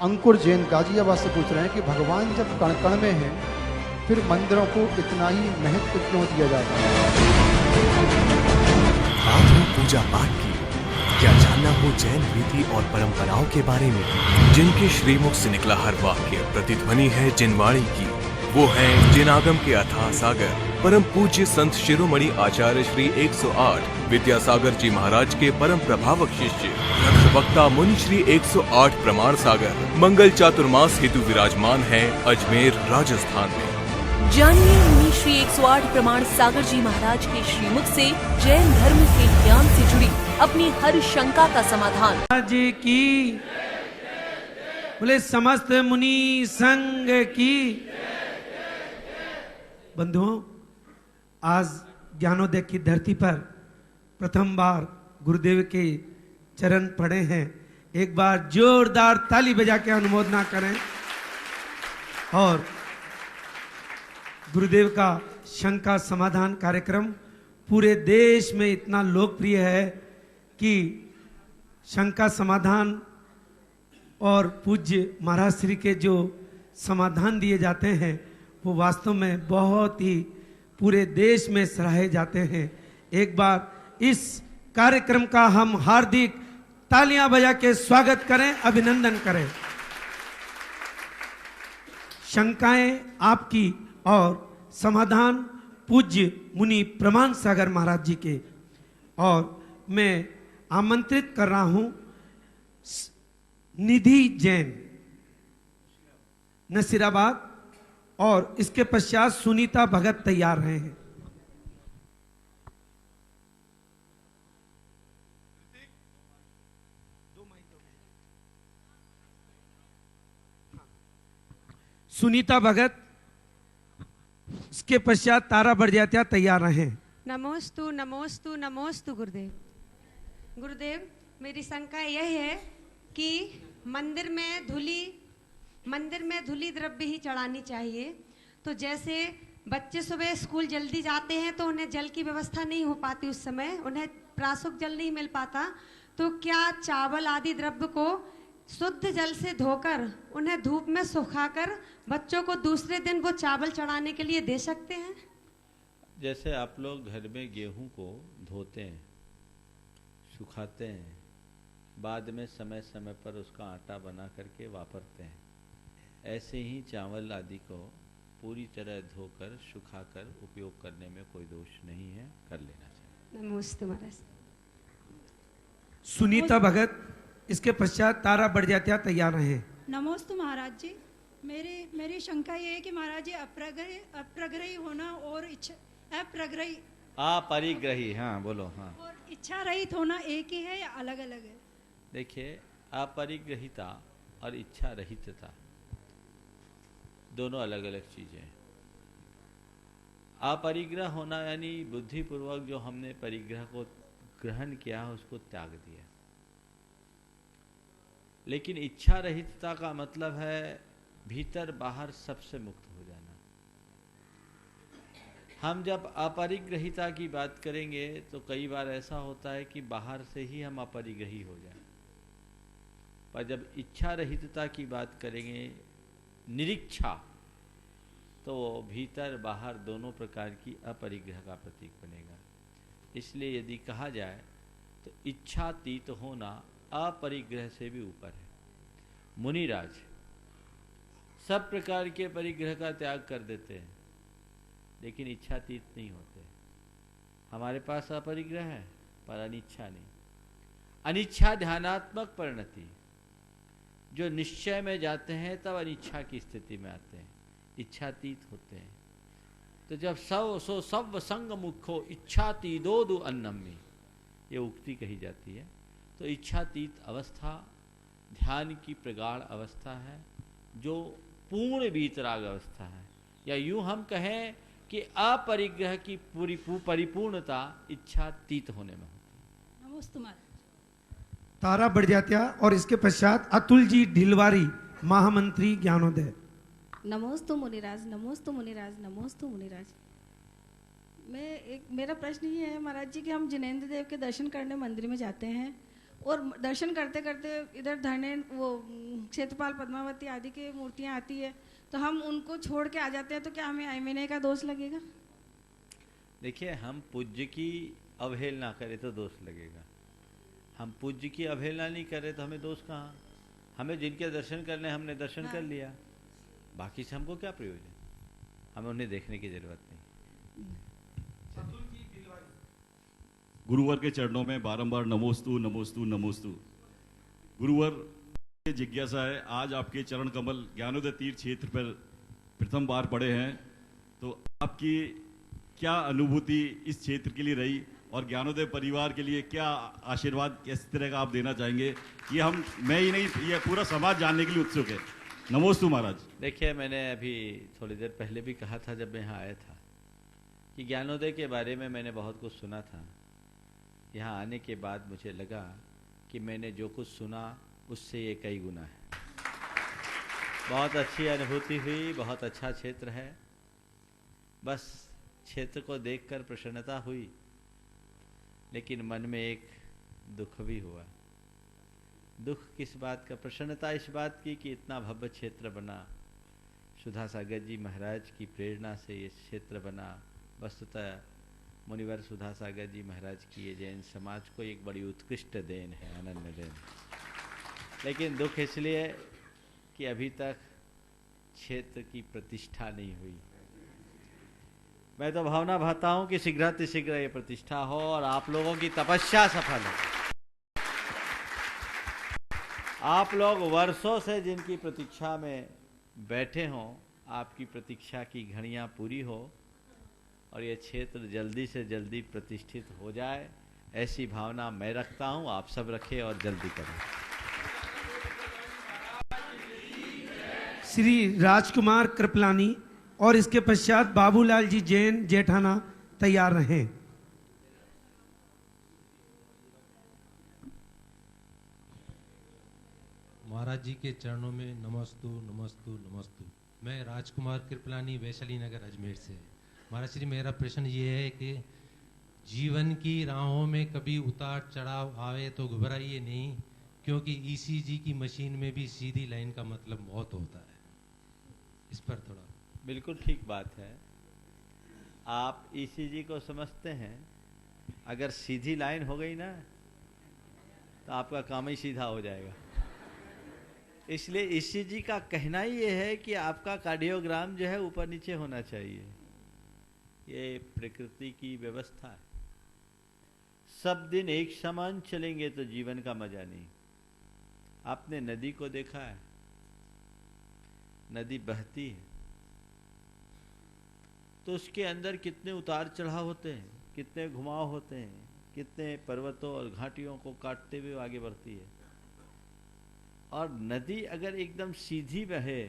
अंकुर जैन गाजियाबाद से पूछ रहे हैं कि भगवान जब कण कण में हैं, फिर मंदिरों को इतना ही महत्व क्यों दिया जाता है? बात हो पूजा पाठ की, क्या जानना हो जैन रीति और परंपराओं के बारे में? जिनके श्रीमुख से निकला हर वाक्य प्रतिध्वनि है जिनवाणी की, वो है जिनागम के अथाह सागर, परम पूज्य संत शिरोमणि आचार्य श्री 108 विद्यासागर जी महाराज के परम प्रभावक शिष्य वक्ता मुनि श्री 108 प्रमाण सागर मंगल चातुर्मास हेतु विराजमान है अजमेर राजस्थान में। जानिए मुनि श्री 108 प्रमाण सागर जी महाराज के श्रीमुख से जैन धर्म के ज्ञान से जुड़ी अपनी हर शंका का समाधान। जी की बोले समस्त मुनि संघ की। बंधुओं, आज ज्ञानोदय की धरती पर प्रथम बार गुरुदेव के चरण पड़े हैं। एक बार जोरदार ताली बजा के अनुमोदना करें। और गुरुदेव का शंका समाधान कार्यक्रम पूरे देश में इतना लोकप्रिय है कि शंका समाधान और पूज्य महाराज श्री के जो समाधान दिए जाते हैं वो वास्तव में बहुत ही पूरे देश में सराहे जाते हैं। एक बार इस कार्यक्रम का हम हार्दिक तालियां बजा के स्वागत करें, अभिनंदन करें। शंकाएं आपकी और समाधान पूज्य मुनि प्रमाण सागर महाराज जी के। और मैं आमंत्रित कर रहा हूं निधि जैन नसीराबाद, और इसके पश्चात सुनीता भगत तैयार रहे हैं। सुनीता भगत, इसके पश्चात तारा बड़जात्या तैयार रहे। नमोस्तु नमोस्तु नमोस्तु गुरुदेव। गुरुदेव, मेरी शंका यह है कि मंदिर में धूली द्रव्य ही चढ़ानी चाहिए। तो जैसे बच्चे सुबह स्कूल जल्दी जाते हैं तो उन्हें जल की व्यवस्था नहीं हो पाती, उस समय उन्हें प्राशुक जल नहीं मिल पाता, तो क्या चावल आदि द्रव्य को शुद्ध जल से धोकर उन्हें धूप में सुखाकर बच्चों को दूसरे दिन वो चावल चढ़ाने के लिए दे सकते हैं? जैसे आप लोग घर में गेहूं को धोते हैं, सुखाते हैं, बाद में समय समय पर उसका आटा बना करके वापरते हैं, ऐसे ही चावल आदि को पूरी तरह धोकर सुखाकर उपयोग करने में कोई दोष नहीं है, कर लेना चाहिए। नमस्ते महाराज। सुनीता भगत, इसके पश्चात तारा बड़जात्या तैयार रहे। नमोस्तु महाराज जी। मेरी शंका ये है कि महाराज जी अप्रग्रही होना और अपरिग्रही, हाँ बोलो। हाँ, और इच्छा रहित होना एक ही है या अलग अलग है? देखिए, अपरिग्रहिता और इच्छा रहितता दोनों अलग अलग चीजें हैं। अपरिग्रह होना यानी बुद्धिपूर्वक जो हमने परिग्रह को ग्रहण किया उसको त्याग दिया। लेकिन इच्छा रहितता का मतलब है भीतर बाहर सबसे मुक्त हो जाना। हम जब अपरिग्रहिता की बात करेंगे तो कई बार ऐसा होता है कि बाहर से ही हम अपरिग्रही हो जाएं, पर जब इच्छा रहितता की बात करेंगे, निरीक्षा, तो भीतर बाहर दोनों प्रकार की अपरिग्रह का प्रतीक बनेगा। इसलिए यदि कहा जाए तो इच्छातीत होना अपरिग्रह से भी ऊपर है। मुनिराज सब प्रकार के परिग्रह का त्याग कर देते हैं लेकिन इच्छातीत नहीं होते। हमारे पास अपरिग्रह है पर अनिच्छा नहीं। अनिच्छा ध्यानात्मक परिणति, जो निश्चय में जाते हैं तब अनिच्छा की स्थिति में आते हैं, इच्छातीत होते हैं। तो जब सब संग मुखो इच्छाती दो अन्नमी, ये उक्ति कही जाती है। तो इच्छातीत अवस्था ध्यान की प्रगाढ़ अवस्था है, जो पूर्ण वीतराग अवस्था है, या यूं हम कहें कि अपरिग्रह की पूरी परिपूर्णता इच्छातीत होने में होती है। नमोस्तु महाराज। तारा बड़जात्या, और इसके पश्चात अतुल जी ढिलवारी, महामंत्री ज्ञानोदय। नमोस्तु मुनिराज, नमोस्तु मुनिराज, नमोस्तु मुनिराज। मेरा प्रश्न ये है महाराज जी कि हम जिनेंद्र देव के दर्शन करने मंदिर में जाते हैं और दर्शन करते करते इधर धरने वो क्षेत्रपाल पद्मावती आदि की मूर्तियाँ आती है, तो हम उनको छोड़ के आ जाते हैं, तो क्या हमें आईमने का दोष लगेगा? देखिए, हम पूज्य की अवहेलना करें तो दोष लगेगा, हम पूज्य की अवहेलना नहीं करें तो हमें दोष कहाँ? हमें जिनके दर्शन करने हमने दर्शन कर लिया, बाकी से हमको क्या प्रयोजन? हमें उन्हें देखने की जरूरत नहीं। गुरुवर के चरणों में बारंबार नमोस्तु नमोस्तु नमोस्तु। गुरुवर, ये जिज्ञासा है, आज आपके चरण कमल ज्ञानोदय तीर्थ क्षेत्र पर प्रथम बार पड़े हैं, तो आपकी क्या अनुभूति इस क्षेत्र के लिए रही और ज्ञानोदय परिवार के लिए क्या आशीर्वाद किस तरह का आप देना चाहेंगे? ये मैं ही नहीं, ये पूरा समाज जानने के लिए उत्सुक है। नमोस्तु महाराज। देखिए, मैंने अभी थोड़ी देर पहले भी कहा था जब मैं यहाँ आया था कि ज्ञानोदय के बारे में मैंने बहुत कुछ सुना था। यहाँ आने के बाद मुझे लगा कि मैंने जो कुछ सुना उससे ये कई गुना है। बहुत अच्छी अनुभूति हुई, बहुत अच्छा क्षेत्र है। बस क्षेत्र को देखकर प्रसन्नता हुई, लेकिन मन में एक दुख भी हुआ। दुख किस बात का? प्रसन्नता इस बात की कि इतना भव्य क्षेत्र बना, सुधा सागर जी महाराज की प्रेरणा से ये क्षेत्र बना। वस्तुतः मुनिवर सुधा सागर जी महाराज की ये जैन समाज को एक बड़ी उत्कृष्ट देन है, अनन्य देन। लेकिन दुख इसलिए कि अभी तक क्षेत्र की प्रतिष्ठा नहीं हुई। मैं तो भावना भाता हूं कि शीघ्र ये प्रतिष्ठा हो और आप लोगों की तपस्या सफल हो। आप लोग वर्षों से जिनकी प्रतीक्षा में बैठे हों, आपकी प्रतीक्षा की घड़ियां पूरी हो और ये क्षेत्र जल्दी से जल्दी प्रतिष्ठित हो जाए, ऐसी भावना मैं रखता हूं। आप सब रखें और जल्दी करें। श्री राजकुमार कृपलानी और इसके पश्चात बाबूलाल जी जैन जेठाना तैयार रहें। महाराज जी के चरणों में नमस्तु नमस्तु नमस्तु। मैं राजकुमार कृपलानी, वैशाली नगर, अजमेर से। महाराज श्री, मेरा प्रश्न ये है कि जीवन की राहों में कभी उतार चढ़ाव आवे तो घबराइए नहीं, क्योंकि ईसीजी की मशीन में भी सीधी लाइन का मतलब मौत होता है। इस पर थोड़ा। बिल्कुल ठीक बात है। आप ईसीजी को समझते हैं, अगर सीधी लाइन हो गई ना तो आपका काम ही सीधा हो जाएगा। इसलिए ईसीजी का कहना ही ये है कि आपका कार्डियोग्राम जो है ऊपर नीचे होना चाहिए। ये प्रकृति की व्यवस्था है। सब दिन एक समान चलेंगे तो जीवन का मजा नहीं। आपने नदी को देखा है, नदी बहती है तो उसके अंदर कितने उतार चढ़ाव होते हैं, कितने घुमाव होते हैं, कितने पर्वतों और घाटियों को काटते हुए आगे बढ़ती है। और नदी अगर एकदम सीधी बहे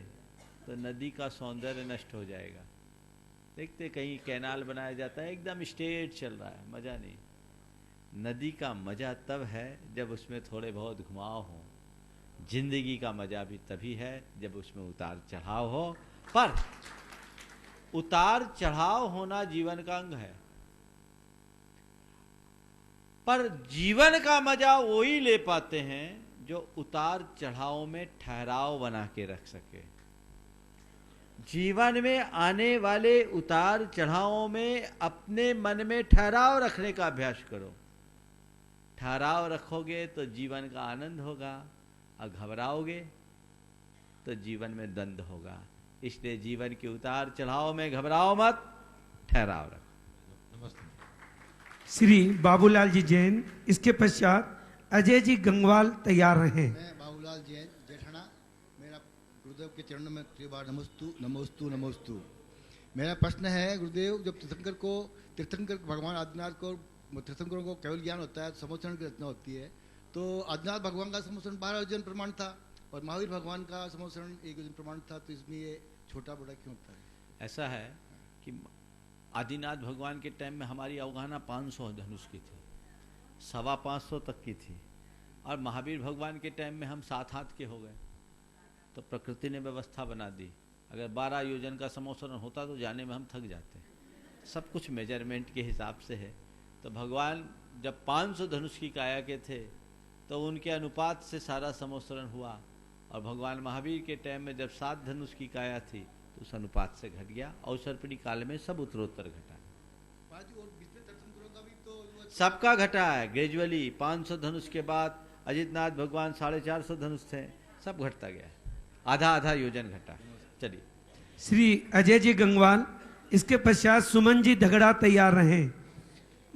तो नदी का सौंदर्य नष्ट हो जाएगा। देखते कहीं कैनाल बनाया जाता है, एकदम स्ट्रेट चल रहा है, मजा नहीं। नदी का मजा तब है जब उसमें थोड़े बहुत घुमाव हो। जिंदगी का मजा भी तभी है जब उसमें उतार चढ़ाव हो। पर उतार चढ़ाव होना जीवन का अंग है, पर जीवन का मजा वो ही ले पाते हैं जो उतार चढ़ाव में ठहराव बना के रख सके। जीवन में आने वाले उतार चढ़ावों में अपने मन में ठहराव रखने का अभ्यास करो। ठहराव रखोगे तो जीवन का आनंद होगा, और घबराओगे तो जीवन में द्वंद्व होगा। इसलिए जीवन के उतार चढ़ाव में घबराओ मत, ठहराव रखो। श्री बाबूलाल जी जैन, इसके पश्चात अजय जी गंगवाल तैयार रहें। मैं बाबूलाल जैन जेठाना, मेरा गुरुदेव के चरणों में त्रिबार नमस्तु नमस्तु नमस्तु। मेरा प्रश्न है गुरुदेव, जब तीर्थंकर भगवान आदिनाथ को तीर्थंकरों को केवल ज्ञान होता है, समोचरण की रचना होती है, तो आदिनाथ भगवान का समोचरण 12 योजन प्रमाण था और महावीर भगवान का समोचरण 1 योजन प्रमाण था, तो इसमें ये छोटा बड़ा क्यों होता है? ऐसा है कि आदिनाथ भगवान के टाइम में हमारी अवगाहना 500 धनुष की थी, 525 तक की थी, और महावीर भगवान के टाइम में हम 7 हाथ के हो गए। तो प्रकृति ने व्यवस्था बना दी। अगर 12 योजन का समोचरण होता तो जाने में हम थक जाते। सब कुछ मेजरमेंट के हिसाब से है। तो भगवान जब 500 धनुष की काया के थे तो उनके अनुपात से सारा समोसरण हुआ। और भगवान महावीर के टाइम में जब 7 धनुष की काया थी तो उस अनुपात से घट गया। अवसर्पिणी काल में सब उत्तरोत्तर घटा। सबका घटा है ग्रेजुअली। 500 धनुष के बाद अजितनाथ भगवान 450 धनुष थे, सब घटता गया, आधा आधा योजन घटा। चलिए श्री अजय जी गंगवाल, इसके पश्चात सुमन जी धगड़ा तैयार रहें।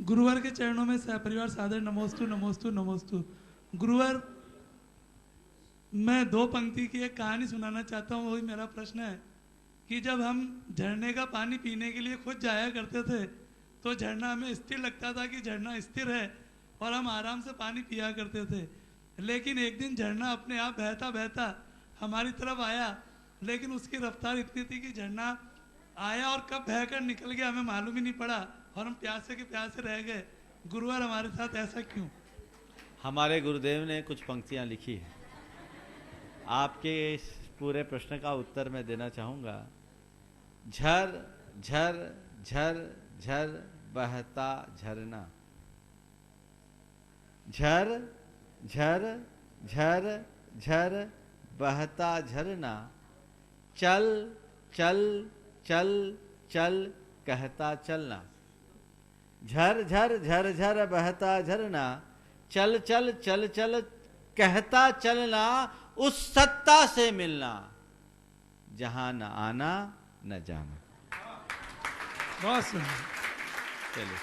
गुरुवर के चरणों में सपरिवार सादर नमोस्तु नमोस्तु नमोस्तु। गुरुवर, मैं 2 पंक्ति की एक कहानी सुनाना चाहता हूँ। वही मेरा प्रश्न है कि जब हम झरने का पानी पीने के लिए खुद जाया करते थे तो झरना हमें स्थिर लगता था कि झरना स्थिर है और हम आराम से पानी पिया करते थे। लेकिन एक दिन झरना अपने आप बहता बहता हमारी तरफ आया, लेकिन उसकी रफ्तार इतनी थी कि झरना आया और कब बहकर निकल गया हमें मालूम ही नहीं पड़ा और हम प्यासे के प्यासे रह गए। गुरुवर, हमारे साथ ऐसा क्यों? हमारे गुरुदेव ने कुछ पंक्तियां लिखी हैं, आपके इस पूरे प्रश्न का उत्तर मैं देना चाहूँगा। झर झर झर झर बहता झरना, झर झर झर झर बहता झरना, चल चल चल चल कहता चलना। झर झर झर झर बहता झरना, चल चल चल चल कहता चलना, उस सत्ता से मिलना जहां न आना न जाना। बहुत सुंदर। चलिए,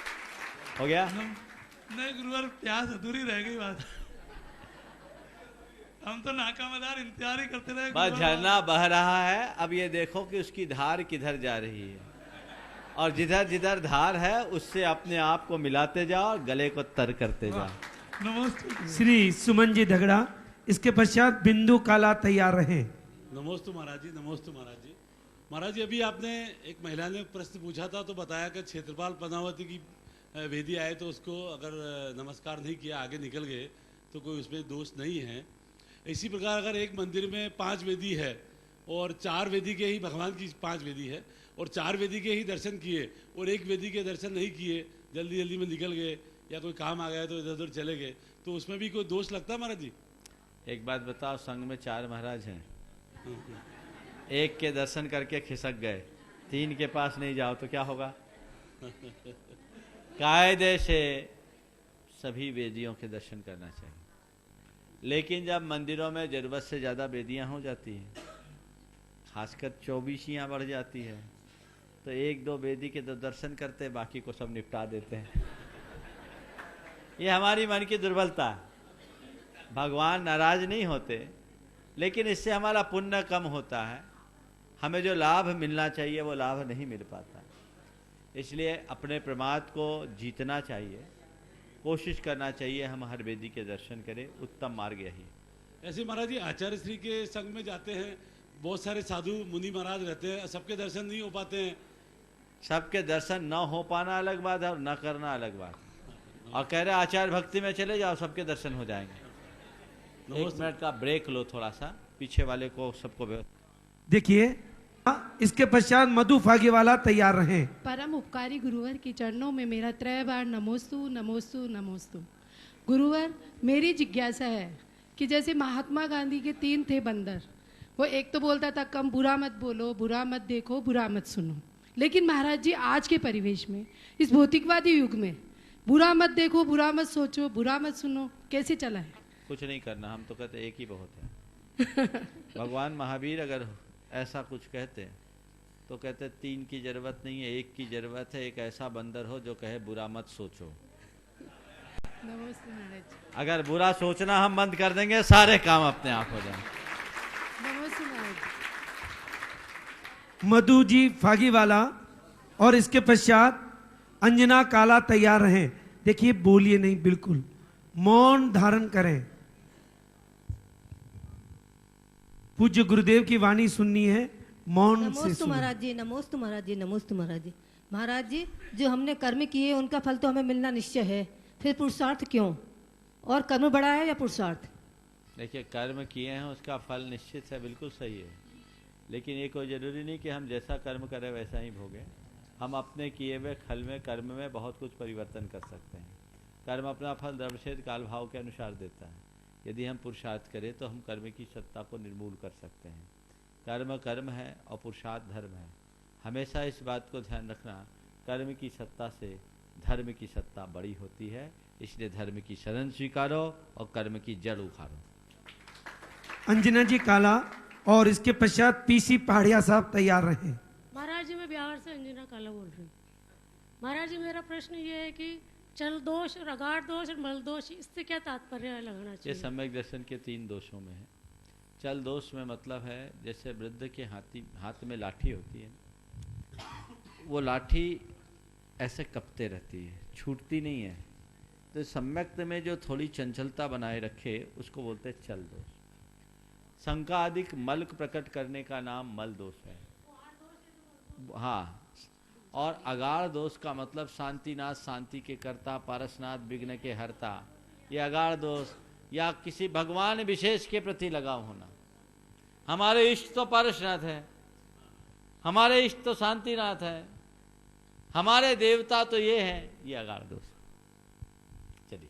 हो गया? नहीं गुरुवर, प्यास अधूरी रह गई बात। हम तो नाका मदार इंतजार ही करते रहे। बस झरना बह रहा है, अब ये देखो कि उसकी धार किधर जा रही है, और जिधर जिधर धार है उससे अपने आप को मिलाते जाओ और गले को तर करते जाओ। नमस्ते। श्री सुमन जी धगड़ा, इसके पश्चात बिंदु काला तैयार रहें। नमोस्तु महाराज जी, नमोस्तु महाराज जी। महाराज जी, अभी आपने एक महिला ने प्रश्न पूछा था तो बताया कि क्षेत्रपाल पद्मावती की वेदी आए तो उसको अगर नमस्कार नहीं किया, आगे निकल गए तो कोई उसमें दोष नहीं है। इसी प्रकार अगर एक मंदिर में 5 वेदी है और 4 वेदी के ही भगवान की 5 वेदी है और 4 वेदी के ही दर्शन किए और एक वेदी के दर्शन नहीं किए, जल्दी जल्दी में निकल गए या कोई काम आ गया तो इधर उधर चले गए, तो उसमें भी कोई दोष लगता है महाराज जी? एक बात बताओ, संघ में 4 महाराज हैं, एक के दर्शन करके खिसक गए, 3 के पास नहीं जाओ तो क्या होगा? कायदे से सभी वेदियों के दर्शन करना चाहिए, लेकिन जब मंदिरों में जरूरत से ज़्यादा वेदियां हो जाती हैं, खासकर 24 बढ़ जाती है, तो 1-2 वेदी के दर्शन करते, बाकी को सब निपटा देते हैं। ये हमारी मन की दुर्बलता है। भगवान नाराज नहीं होते, लेकिन इससे हमारा पुण्य कम होता है, हमें जो लाभ मिलना चाहिए वो लाभ नहीं मिल पाता। इसलिए अपने प्रमाद को जीतना चाहिए, कोशिश करना चाहिए हम हर वेदी के दर्शन करें, उत्तम मार्ग यही है। ऐसे महाराज जी, आचार्य श्री के संग में जाते हैं, बहुत सारे साधु मुनि महाराज रहते हैं, सबके दर्शन नहीं हो पाते हैं। सबके दर्शन न हो पाना अलग बात है और न करना अलग बात है। और कह रहे आचार्य भक्ति में चले जाओ, सबके दर्शन हो जाएंगे। 1 मिनट का ब्रेक लो, थोड़ा सा पीछे वाले को सबको। देखिए, इसके पश्चात मधु फागीवाला तैयार रहें। परम उपकारी गुरुवर के चरणों में मेरा 3 बार नमोस्तु नमोस्तु नमोस्तु। गुरुवर, मेरी जिज्ञासा है कि जैसे महात्मा गांधी के 3 थे बंदर, वो एक तो बोलता था कम बुरा मत बोलो, बुरा मत देखो, बुरा मत सुनो, लेकिन महाराज जी आज के परिवेश में, इस भौतिकवादी युग में, बुरा मत देखो, बुरा मत सोचो, बुरा मत सुनो, कैसे चला है? कुछ नहीं करना, हम तो कहते एक ही बहुत है। भगवान महावीर अगर ऐसा कुछ कहते तो कहते 3 की जरूरत नहीं है, 1 की जरूरत है। एक ऐसा बंदर हो जो कहे बुरा मत सोचो। नमस्ते महाराज। अगर बुरा सोचना हम बंद कर देंगे, सारे काम अपने आप हो जाएंगे। नमस्ते महाराज। मधु जी फागीवाला और इसके पश्चात अंजना काला तैयार रहें। देखिए, बोलिए नहीं, बिल्कुल मौन धारण करें। पूज्य गुरुदेव की वाणी सुननी है, मौन से नमोस्तु महाराज जी, नमोस्तु महाराज जी, नमोस्तु महाराज जी। महाराज जी, जो हमने कर्म किए उनका फल तो हमें मिलना निश्चय है, फिर पुरुषार्थ क्यों? और कर्म बड़ा है या पुरुषार्थ? देखिए, कर्म किए हैं उसका फल निश्चित है, बिल्कुल सही है, लेकिन ये कोई जरूरी नहीं कि हम जैसा कर्म करें वैसा ही भोगें। हम अपने किए हुए फल में, कर्म में बहुत कुछ परिवर्तन कर सकते हैं। कर्म अपना फल द्रव्यछेद काल भाव के अनुसार देता है। यदि हम पुरुषार्थ करें तो हम कर्म की सत्ता को निर्मूल कर सकते हैं। कर्म कर्म है और पुरुषार्थ धर्म है। हमेशा इस बात को ध्यान रखना, कर्म की सत्ता से धर्म की सत्ता बड़ी होती है, इसलिए धर्म की शरण स्वीकारो और कर्म की जड़ उखाड़ो। अंजना जी काला और इसके पश्चात पीसी पहाड़िया साहब तैयार रहे। महाराज जी, मैं बिहार से अंजना काला बोल रही हूँ। महाराज जी, मेरा प्रश्न ये है कि चल दोष, रगाड़ दोष और मल दोष, इससे क्या तात्पर्य लगना ये चाहिए? सम्यक दर्शन के 3 दोषों में है। चल दोष में मतलब है जैसे वृद्ध के हाथ में लाठी होती है, वो लाठी ऐसे कपते रहती है, छूटती नहीं है। तो सम्यक्त में जो थोड़ी चंचलता बनाए रखे उसको बोलते हैं चल दोष। शंका अधिक मल प्रकट करने का नाम मल दोष है। हाँ, और अगाढ़ दोष का मतलब शांतिनाथ, शांति के कर्ता, पारसनाथ, विघ्न के हरता, ये अगाढ़ दोष या किसी भगवान विशेष के प्रति लगाव होना। हमारे इष्ट तो पारसनाथ है, हमारे इष्ट तो शांतिनाथ है, हमारे देवता तो ये हैं, ये अगाढ़ दोष। चलिए।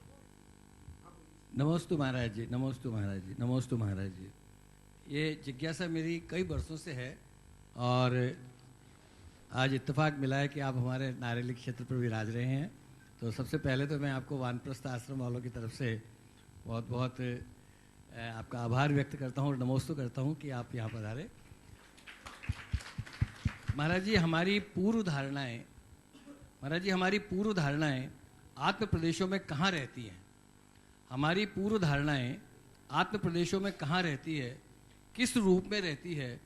नमोस्तु महाराज जी, नमोस्तु महाराज जी, नमोस्तु महाराज जी। ये जिज्ञासा मेरी कई वर्षों से है और आज इत्तेफाक मिला है कि आप हमारे नारेली क्षेत्र पर विराज रहे हैं। तो सबसे पहले तो मैं आपको वानप्रस्थ आश्रम वालों की तरफ से बहुत बहुत आपका आभार व्यक्त करता हूँ और नमोस्तु करता हूँ कि आप यहाँ पधारे। महाराज जी, हमारी पूर्व धारणाएं आत्म प्रदेशों में कहाँ रहती हैं? हमारी पूर्व धारणाएं आत्म प्रदेशों में कहाँ रहती है, किस रूप में रहती है?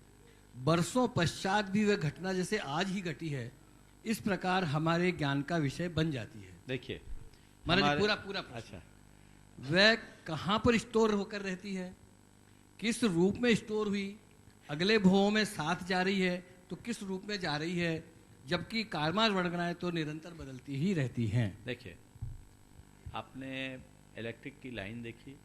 बरसों पश्चात भी वह घटना जैसे आज ही घटी है, इस प्रकार हमारे ज्ञान का विषय बन जाती है। देखिए महाराज, पूरा अच्छा, वह कहाँ पर स्टोर होकर रहती है, किस रूप में स्टोर हुई, अगले भवों में साथ जा रही है तो किस रूप में जा रही है, जबकि कारमार वर्णनाएं तो निरंतर बदलती ही रहती हैं। देखिए, आपने इलेक्ट्रिक की लाइन देखी।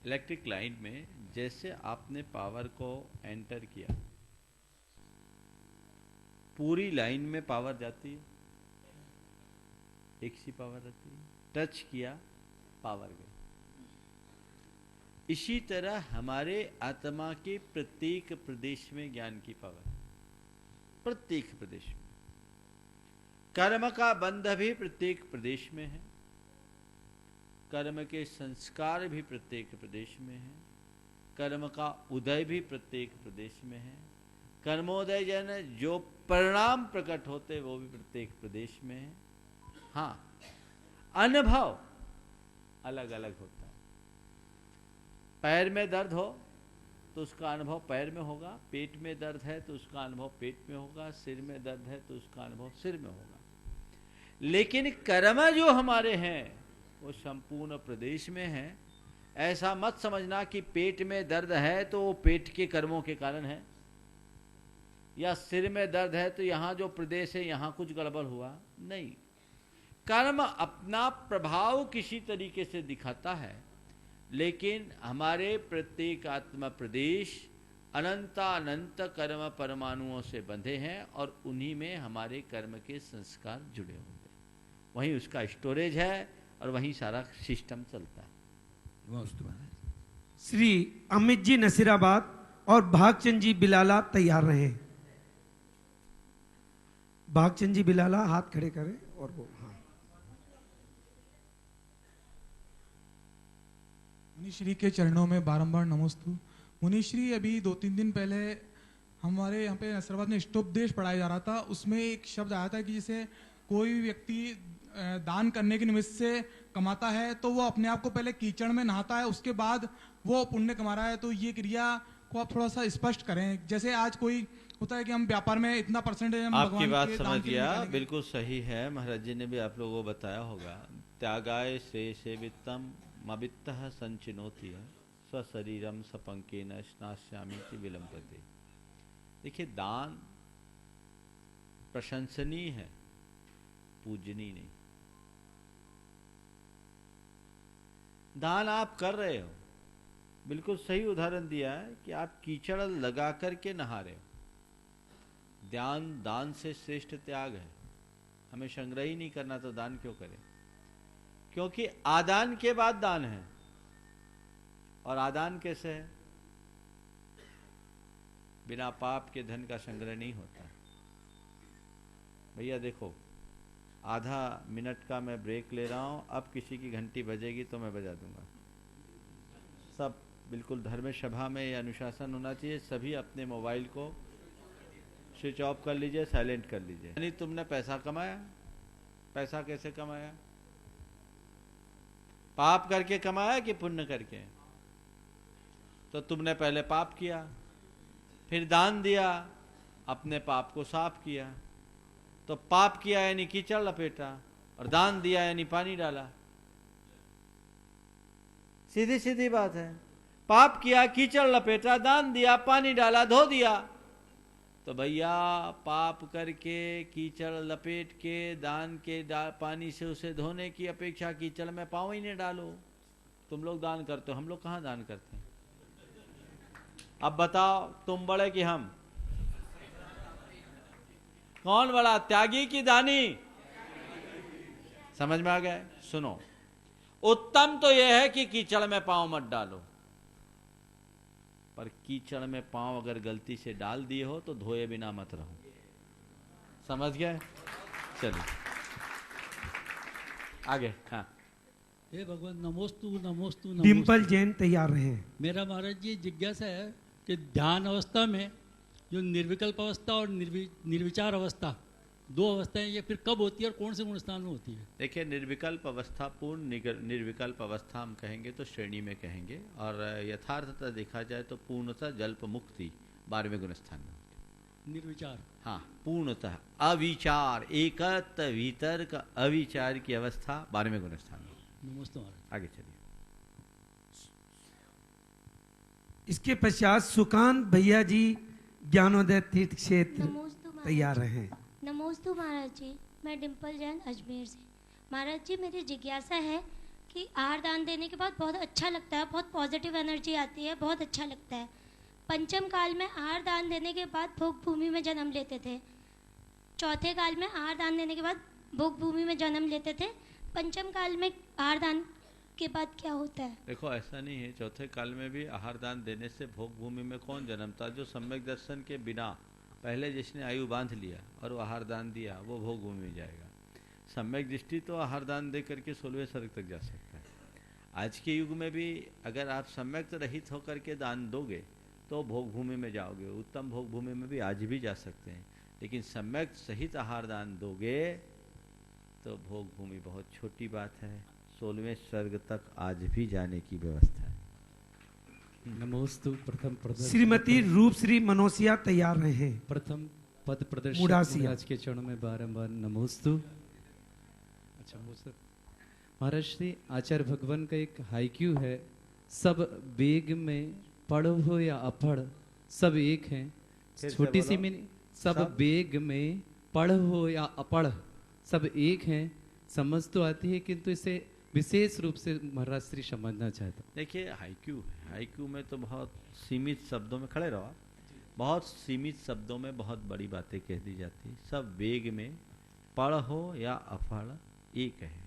इलेक्ट्रिक लाइन में जैसे आपने पावर को एंटर किया, पूरी लाइन में पावर जाती है, एक सी पावर रहती है। टच किया, पावर गई। इसी तरह हमारे आत्मा के प्रत्येक प्रदेश में ज्ञान की पावर है, प्रत्येक प्रदेश में। कर्म का बंध भी प्रत्येक प्रदेश में है, कर्म के संस्कार भी प्रत्येक प्रदेश में है, कर्म का उदय भी प्रत्येक प्रदेश में है, कर्मोदय जन जो परिणाम प्रकट होते वो भी प्रत्येक प्रदेश में है। हाँ, अनुभव अलग अलग होता है। पैर में दर्द हो तो उसका अनुभव पैर में होगा, पेट में दर्द है तो उसका अनुभव पेट में होगा, सिर में दर्द है तो उसका अनुभव सिर में होगा। लेकिन कर्म जो हमारे हैं वो संपूर्ण प्रदेश में है। ऐसा मत समझना कि पेट में दर्द है तो वो पेट के कर्मों के कारण है, या सिर में दर्द है तो यहाँ जो प्रदेश है यहाँ कुछ गड़बड़ हुआ, नहीं। कर्म अपना प्रभाव किसी तरीके से दिखाता है, लेकिन हमारे प्रत्येक आत्मा प्रदेश अनंत कर्म परमाणुओं से बंधे हैं और उन्हीं में हमारे कर्म के संस्कार जुड़े होते हैं। वहीं उसका स्टोरेज है और वहीं सारा सिस्टम चलता है। श्री अमित जी नसीराबाद और भागचंद जी बिलाला तैयार रहे। भागचंद जी बिलाला हाथ खड़े करें और वो हाँ। मुनिश्री के चरणों में बारंबार नमोस्तु। मुनिश्री, अभी 2-3 दिन पहले हमारे यहाँ पे नसराबाद में स्टोपदेश पढ़ाया जा रहा था, उसमें एक शब्द आया था कि जैसे कोई व्यक्ति दान करने के निमित्त से कमाता है तो वो अपने आप को पहले कीचड़ में नहाता है, उसके बाद वो पुण्य कमा रहा है। तो ये क्रिया को आप थोड़ा सा स्पष्ट करें। जैसे आज कोई होता है कि हम व्यापार में इतना परसेंटेज हम आपकी बात समझ गया, बिल्कुल सही है। महाराज जी ने भी आप लोगों को बताया होगा, त्यागाय श्रेय वित्तम मवित्तः संचिनोति स्वशरीरम सपंकेन स्नास्यामीति विलंबते। देखिए, दान प्रशंसनीय है, पूजनीय नहीं। दान आप कर रहे हो, बिल्कुल सही उदाहरण दिया है कि आप कीचड़ लगा करके नहा रहे हो। दान से श्रेष्ठ त्याग है। हमें संग्रह ही नहीं करना तो दान क्यों करें? क्योंकि आदान के बाद दान है। और आदान कैसे है? बिना पाप के धन का संग्रह नहीं होता। भैया देखो, आधा मिनट का मैं ब्रेक ले रहा हूं, अब किसी की घंटी बजेगी तो मैं बजा दूंगा। सब बिल्कुल धर्म सभा में यह अनुशासन होना चाहिए। सभी अपने मोबाइल को स्विच ऑफ कर लीजिए, साइलेंट कर लीजिए। यानी तुमने पैसा कमाया, पैसा कैसे कमाया? पाप करके कमाया कि पुण्य करके? तो तुमने पहले पाप किया, फिर दान दिया, अपने पाप को साफ किया। तो पाप किया यानी कीचड़ लपेटा, और दान दिया यानी पानी डाला। सीधी सीधी बात है। पाप किया, कीचड़ लपेटा, दान दिया, पानी डाला, धो दिया। तो भैया पाप करके, कीचड़ लपेट के, दान के पानी से उसे धोने की अपेक्षा कीचड़ में पाँव ही नहीं डालो। तुम लोग दान करते हो, हम लोग कहाँ दान करते हैं? अब बताओ, तुम बड़े कि हम? कौन बड़ा, त्यागी की दानी? समझ में आ गया? सुनो, उत्तम तो यह है कि कीचड़ में पांव मत डालो, पर कीचड़ में पांव अगर गलती से डाल दिए हो तो धोए बिना मत रहो। समझ गए? चलिए आगे। हाँ, हे भगवान, नमोस्तु नमोस्तु नमोस्तु। डिम्पल जैन तैयार रहे। मेरा महाराज जी जिज्ञासा है कि ध्यान अवस्था में जो निर्विकल्प अवस्था और निर्विचार अवस्था, दो अवस्थाएं, ये फिर कब होती है और कौन से गुण स्थान में होती है? देखिए, निर्विकल्प अवस्था, पूर्ण निर्विकल्प अवस्था हम कहेंगे तो श्रेणी में कहेंगे, और यथार्थता देखा जाए तो पूर्णतः जल्प मुक्ति 12वें गुण स्थान में। निर्विचार, हाँ, पूर्णतः अविचार, एकत्व वितर्क अविचार की अवस्था 12वें गुण स्थान में। नमस्ते महाराज। आगे चलिए। इसके पश्चात सुकांत भैया जी ज्ञानोदय तीर्थ क्षेत्र तैयार रहे। नमोस्तु महाराज जी, मैं डिम्पल जैन अजमेर से। महाराज जी, मेरी जिज्ञासा है कि आहार दान देने के बाद बहुत अच्छा लगता है, बहुत पॉजिटिव एनर्जी आती है, बहुत अच्छा लगता है। पंचम काल में आहार दान देने के बाद भोग भूमि में जन्म लेते थे। चौथे काल में आहार दान देने के बाद भोग भूमि में जन्म लेते थे। पंचम काल में आहार दान के बाद क्या होता है? देखो, ऐसा नहीं है। चौथे काल में भी आहार दान देने से भोग भूमि में कौन जन्मता? जो सम्यक दर्शन के बिना पहले जिसने आयु बांध लिया और वो आहार दान दिया, वो भोग भूमि में जाएगा। सम्यक दृष्टि तो आहार दान दे करके 16वें स्वर्ग तक जा सकता है। आज के युग में भी अगर आप सम्यक रहित होकर के दान दोगे तो भोग भूमि में जाओगे। उत्तम भोग भूमि में भी आज भी जा सकते हैं, लेकिन सम्यक सहित आहार दान दोगे तो भोग भूमि बहुत छोटी बात है। 16वें स्वर्ग तक आज भी जाने की व्यवस्था है। नमोस्तु। प्रथम प्रदर्शन श्रीमती रूपश्री मनोसिया तैयार रहे। प्रथम पद प्रदर्शन मुडासिया महाराज के चरणों में बारंबार नमोस्तु। अच्छा सर, महाराज श्री आचार्य भगवान का एक हाईक्यू है, सब वेग में पढ़ हो या अपढ़ सब एक हैं। छोटी सी मीनिंग, सब वेग में पढ़ हो या अपढ़ सब एक हैं। समझ तो आती है, किंतु इसे विशेष रूप से महाराज श्री समझना चाहता। देखिए, हाईक्यू है, हाईक्यू में तो बहुत सीमित शब्दों में खड़े रहो। बहुत सीमित शब्दों में बहुत बड़ी बातें कह दी जाती। सब वेग में पढ़ हो या अपढ़ एक है।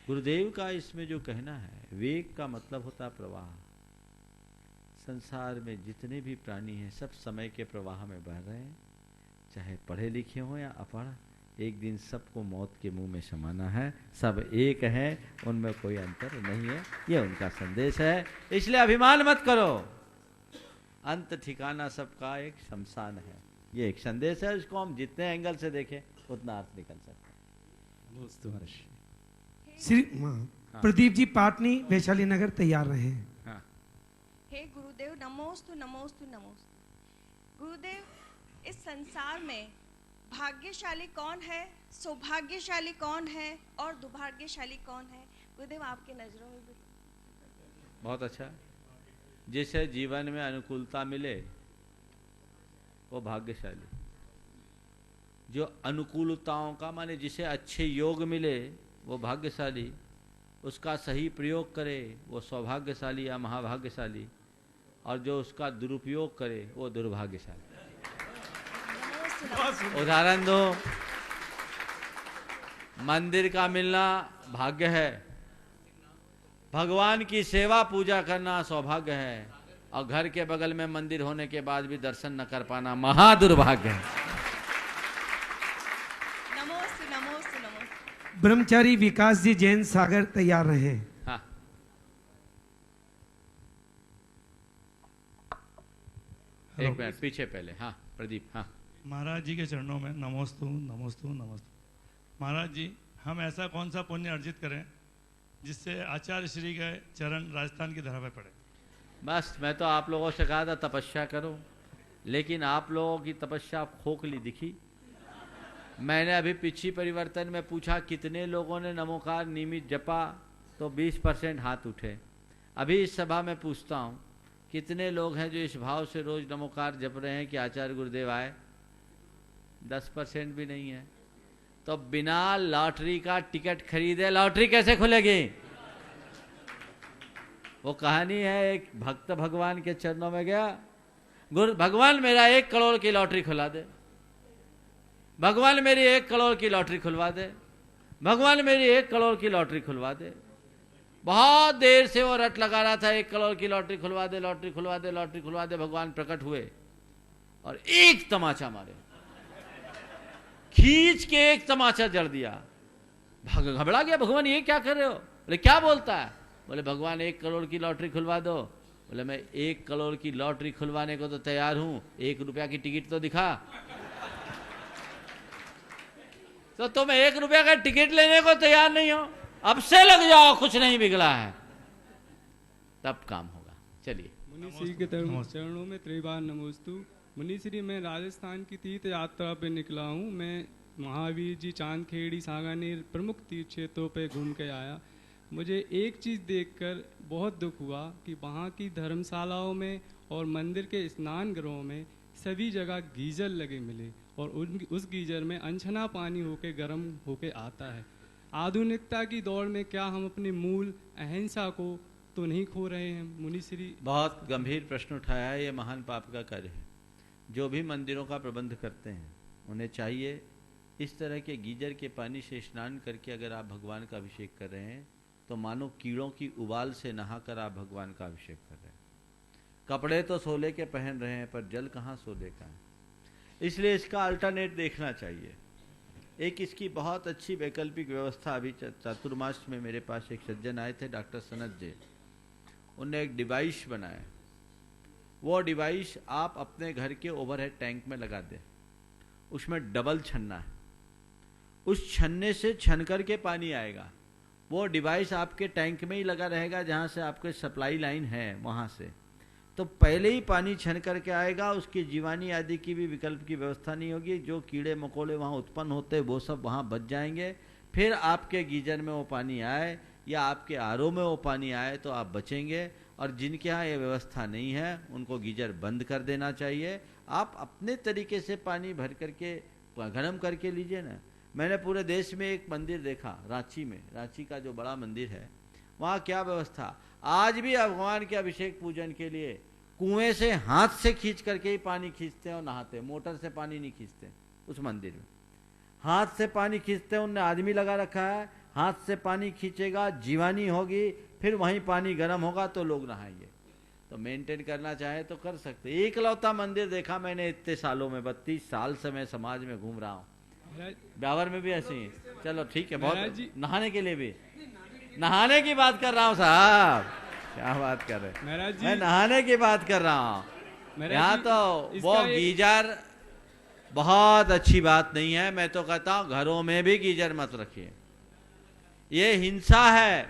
गुरुदेव का इसमें जो कहना है, वेग का मतलब होता है प्रवाह। संसार में जितने भी प्राणी हैं सब समय के प्रवाह में बह रहे हैं, चाहे पढ़े लिखे हो या अपढ़। एक दिन सबको मौत के मुंह में समाना है। सब एक है, उनमें कोई अंतर नहीं है। ये उनका संदेश है। इसलिए अभिमान मत करो, अंत ठिकाना सबका एक शमशान है। ये एक संदेश है, इसको हम जितने एंगल से देखें उतना अर्थ निकल सकता है। श्री प्रदीप जी पाटनी वैशाली नगर तैयार रहे। हाँ। हे गुरुदेव, नमोस्तु नमोस्तु नमोस्तु। गुरुदेव, इस संसार में भाग्यशाली कौन है, सौभाग्यशाली कौन है और दुर्भाग्यशाली कौन है? गुरुदेव, आपके नजरों में भी। बहुत अच्छा। जिसे जीवन में अनुकूलता मिले वो भाग्यशाली। जो अनुकूलताओं का माने जिसे अच्छे योग मिले वो भाग्यशाली। उसका सही प्रयोग करे वो सौभाग्यशाली या महाभाग्यशाली, और जो उसका दुरुपयोग करे वो दुर्भाग्यशाली। उदाहरण दो, मंदिर का मिलना भाग्य है, भगवान की सेवा पूजा करना सौभाग्य है, और घर के बगल में मंदिर होने के बाद भी दर्शन न कर पाना महादुर्भाग्य है। नमोस्तु नमोस्तु नमोस्तु। ब्रह्मचारी विकास जी जैन सागर तैयार रहे। हाँ, एक मिनट पीछे पहले। हाँ प्रदीप। हाँ महाराज जी के चरणों में नमोस्तु नमोस्तु नमोस्तु। महाराज जी, हम ऐसा कौन सा पुण्य अर्जित करें जिससे आचार्य श्री के चरण राजस्थान की धरा पे पड़े? बस मैं तो आप लोगों से कहा था तपस्या करो, लेकिन आप लोगों की तपस्या खोखली दिखी। मैंने अभी पिछली परिवर्तन में पूछा कितने लोगों ने नमोकार नियमित जपा, तो 20% हाथ उठे। अभी इस सभा में पूछता हूँ कितने लोग हैं जो इस भाव से रोज नमोकार जप रहे हैं कि आचार्य गुरुदेव आए? 10% भी नहीं है। तो बिना लॉटरी का टिकट खरीदे लॉटरी कैसे खुलेगी? वो कहानी है, एक भक्त भगवान के चरणों में गया, गुरु भगवान मेरा 1 करोड़ की लॉटरी खुला दे, भगवान मेरी 1 करोड़ की लॉटरी खुलवा दे, भगवान मेरी 1 करोड़ की लॉटरी खुलवा दे। बहुत देर से वो रट लगा रहा था, 1 करोड़ की लॉटरी खुलवा दे, लॉटरी खुलवा दे, लॉटरी खुलवा दे। भगवान प्रकट हुए और एक तमाचा मारे, खींच के एक तमाचा जड़ दिया। घबरा गया भगवान, ये क्या कर रहे हो? बोले क्या बोलता है? बोले भगवान 1 करोड़ की लॉटरी खुलवा दो। बोले मैं 1 करोड़ की लॉटरी खुलवाने को तो तैयार हूं, 1 रुपया की टिकट तो दिखा। तो तुम 1 रुपया का टिकट लेने को तैयार नहीं हो, अब से लग जाओ, कुछ नहीं बिगड़ा है, तब काम होगा। चलिए। मुनि श्री के चरणों में त्रिबार नमोस्तु। मुनि श्री, मैं राजस्थान की तीर्थ यात्रा पे निकला हूँ। मैं महावीर जी, चांदखेड़ी, सांगानेर प्रमुख तीर्थ क्षेत्रों पे घूम के आया। मुझे एक चीज़ देखकर बहुत दुख हुआ कि वहाँ की धर्मशालाओं में और मंदिर के स्नान गृहों में सभी जगह गीजर लगे मिले, और उस गीजर में अनछना पानी होके गर्म होके आता है। आधुनिकता की दौड़ में क्या हम अपने मूल अहिंसा को तो नहीं खो रहे हैं? मुनि श्री, बहुत गंभीर प्रश्न उठाया है, ये महान पाप का कार्य है। जो भी मंदिरों का प्रबंध करते हैं उन्हें चाहिए इस तरह के गीजर के पानी से स्नान करके अगर आप भगवान का अभिषेक कर रहे हैं तो मानो कीड़ों की उबाल से नहाकर आप भगवान का अभिषेक कर रहे हैं। कपड़े तो सोले के पहन रहे हैं पर जल कहाँ सोले का है। इसलिए इसका अल्टरनेट देखना चाहिए। एक इसकी बहुत अच्छी वैकल्पिक व्यवस्था, अभी चातुर्मास में मेरे पास एक सज्जन आए थे, डॉक्टर सनत जी, उनने एक डिवाइस बनाया। वो डिवाइस आप अपने घर के ओवरहेड टैंक में लगा दें, उसमें डबल छन्ना है, उस छन्ने से छन करके पानी आएगा। वो डिवाइस आपके टैंक में ही लगा रहेगा जहाँ से आपके सप्लाई लाइन है, वहाँ से तो पहले ही पानी छन करके आएगा। उसकी जीवानी आदि की भी विकल्प की व्यवस्था नहीं होगी। जो कीड़े मकोड़े वहाँ उत्पन्न होते वो सब वहाँ बच जाएंगे। फिर आपके गीजर में वो पानी आए या आपके आरओ में वो पानी आए तो आप बचेंगे। और जिनके यहाँ ये व्यवस्था नहीं है उनको गीजर बंद कर देना चाहिए। आप अपने तरीके से पानी भर करके गर्म करके लीजिए ना। मैंने पूरे देश में एक मंदिर देखा, रांची में, रांची का जो बड़ा मंदिर है, वहाँ क्या व्यवस्था, आज भी भगवान के अभिषेक पूजन के लिए कुएं से हाथ से खींच करके ही पानी खींचते हैं और नहाते हैं। मोटर से पानी नहीं खींचते उस मंदिर में, हाथ से पानी खींचते हैं। उनने आदमी लगा रखा है, हाथ से पानी खींचेगा, जीवानी होगी, फिर वहीं पानी गर्म होगा तो लोग नहाएंगे। तो मेंटेन करना चाहे तो कर सकते। एक लौता मंदिर देखा मैंने इतने सालों में, 32 साल से मैं समाज में घूम रहा हूँ। ब्यावर में भी ऐसे ही। चलो ठीक है, बहुत नहाने के लिए भी, नहाने की बात कर रहा हूँ साहब, क्या बात कर रहे हैं, मैं नहाने की बात कर रहा हूँ। यहाँ तो वो गीजर बहुत अच्छी बात नहीं है। मैं तो कहता हूँ घरों में भी गीजर मत रखिए, ये हिंसा है।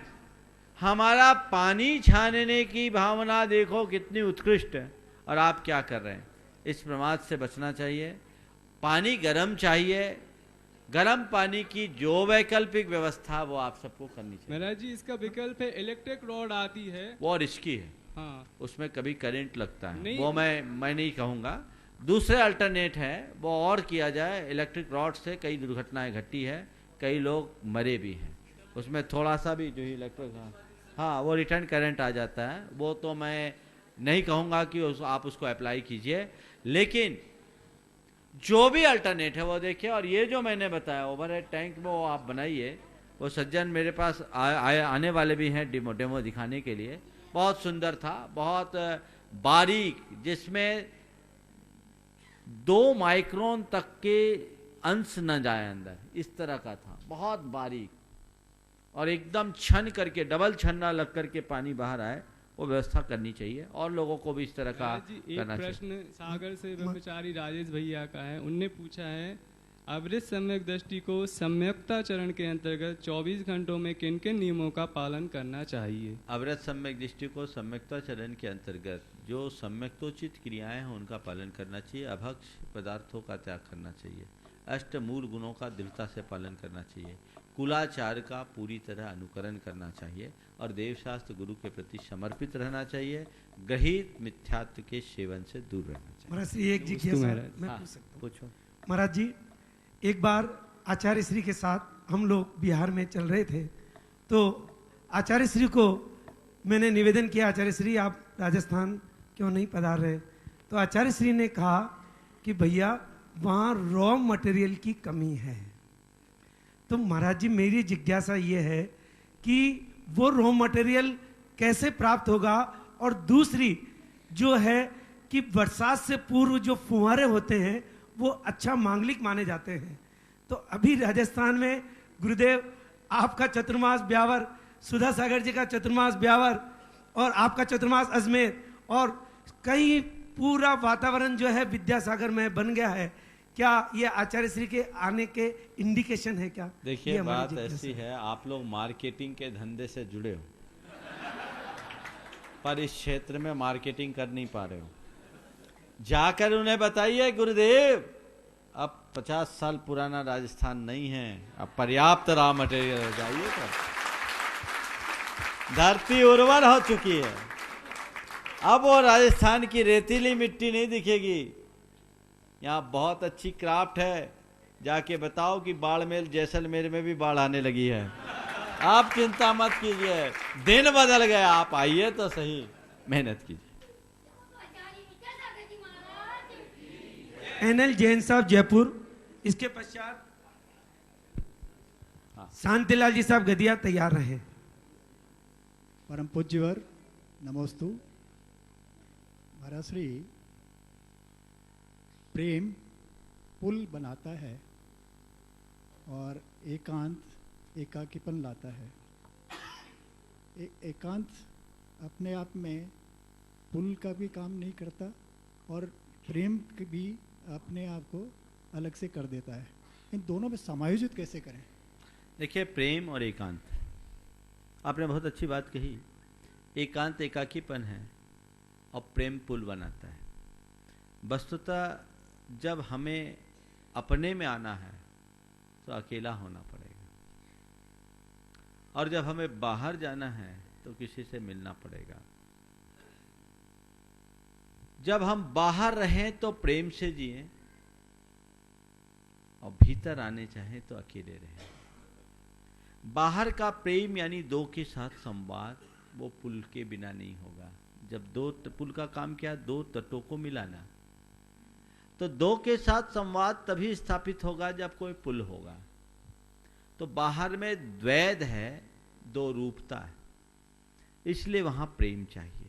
हमारा पानी छानने की भावना देखो कितनी उत्कृष्ट है, और आप क्या कर रहे हैं। इस प्रमाद से बचना चाहिए। पानी गर्म चाहिए, गर्म पानी की जो वैकल्पिक व्यवस्था वो आप सबको करनी चाहिए। महाराज जी, इसका विकल्प है इलेक्ट्रिक रॉड आती है, वो रिस्की है। हाँ, उसमें कभी करंट लगता है, नहीं। वो मैं नहीं कहूँगा। दूसरे अल्टरनेट है वो और किया जाए। इलेक्ट्रिक रॉड से कई दुर्घटनाएं घटी है, कई लोग मरे भी हैं। उसमें थोड़ा सा भी जो इलेक्ट्रिक, हाँ वो रिटर्न करंट आ जाता है। वो तो मैं नहीं कहूँगा कि आप उसको अप्लाई कीजिए, लेकिन जो भी अल्टरनेट है वो देखिए। और ये जो मैंने बताया ओवरहेड टैंक में वो आप बनाइए, वो सज्जन मेरे पास आने वाले भी हैं डेमो दिखाने के लिए। बहुत सुंदर था, बहुत बारीक, जिसमें 2 माइक्रोन तक के अंश न जाए अंदर, इस तरह का था, बहुत बारीक, और एकदम छन करके, डबल छन्ना लग करके पानी बाहर आए, वो व्यवस्था करनी चाहिए और लोगों को भी इस तरह का करना चाहिए। प्रश्न सागर से ब्रह्मचारी राजेश भैया का है। उनने पूछा है, अवृत सम्यक दृष्टि को सम्यकता चरण के अंतर्गत 24 घंटों में किन किन नियमों का पालन करना चाहिए? अवृत सम्यक दृष्टि को सम्यकता चरण के अंतर्गत जो सम्यक्तोचित क्रियाएं हैं उनका पालन करना चाहिए, अभक्ष पदार्थों का त्याग करना चाहिए, अष्ट मूल गुणों का दृढ़ता से पालन करना चाहिए, कुलाचार का पूरी तरह अनुकरण करना चाहिए और देवशास्त्र गुरु के प्रति समर्पित रहना चाहिए, ग्रहित मिथ्यात्व के सेवन से दूर रहना चाहिए। महाराज श्री एक जिज्ञासा मैं पूछ सकता हूं? पूछो। महाराज जी, एक बार आचार्य श्री के साथ हम लोग बिहार में चल रहे थे, तो आचार्य श्री को मैंने निवेदन किया, आचार्य श्री आप राजस्थान क्यों नहीं पधार रहे? तो आचार्य श्री ने कहा कि भैया वहाँ रॉ मटेरियल की कमी है। तो महाराज जी मेरी जिज्ञासा ये है कि वो रॉ मटेरियल कैसे प्राप्त होगा, और दूसरी जो है कि बरसात से पूर्व जो फुहारे होते हैं वो अच्छा मांगलिक माने जाते हैं। तो अभी राजस्थान में गुरुदेव आपका चतुर्मास ब्यावर, सुधा सागर जी का चतुर्मास ब्यावर और आपका चतुर्मास अजमेर, और कई पूरा वातावरण जो है विद्यासागर में बन गया है। क्या ये आचार्य श्री के आने के इंडिकेशन है क्या? देखिए बात ऐसी है, आप लोग मार्केटिंग के धंधे से जुड़े हो पर इस क्षेत्र में मार्केटिंग कर नहीं पा रहे हो। जाकर उन्हें बताइए गुरुदेव अब 50 साल पुराना राजस्थान नहीं है, अब पर्याप्त रॉ मटेरियल हो जाइए। धरती उर्वर हो चुकी है, अब वो राजस्थान की रेतीली मिट्टी नहीं दिखेगी। यहाँ बहुत अच्छी क्राफ्ट है, जाके बताओ कि बाड़मेर जैसलमेर में भी बाढ़ आने लगी है। आप चिंता मत कीजिए, दिन बदल गया, आप आइए तो सही, मेहनत कीजिए। एनएल जैन साहब जयपुर, इसके पश्चात शांतिलाल जी साहब गदिया तैयार रहे। परम पूज्यवर नमोस्तु। महाराज श्री, प्रेम पुल बनाता है और एकांत एकाकीपन लाता है। एकांत अपने आप में पुल का भी काम नहीं करता और प्रेम भी अपने आप को अलग से कर देता है। इन दोनों में समायोजित कैसे करें? देखिए, प्रेम और एकांत, आपने बहुत अच्छी बात कही। एकांत एकाकीपन है और प्रेम पुल बनाता है। वस्तुतः जब हमें अपने में आना है तो अकेला होना पड़ेगा, और जब हमें बाहर जाना है तो किसी से मिलना पड़ेगा। जब हम बाहर रहें तो प्रेम से जिएं और भीतर आने चाहें तो अकेले रहें। बाहर का प्रेम यानी दो के साथ संवाद, वो पुल के बिना नहीं होगा। जब दो पुल का काम क्या, दो तटों को मिलाना, तो दो के साथ संवाद तभी स्थापित होगा जब कोई पुल होगा। तो बाहर में द्वैध है, दो रूपता है, इसलिए वहां प्रेम चाहिए।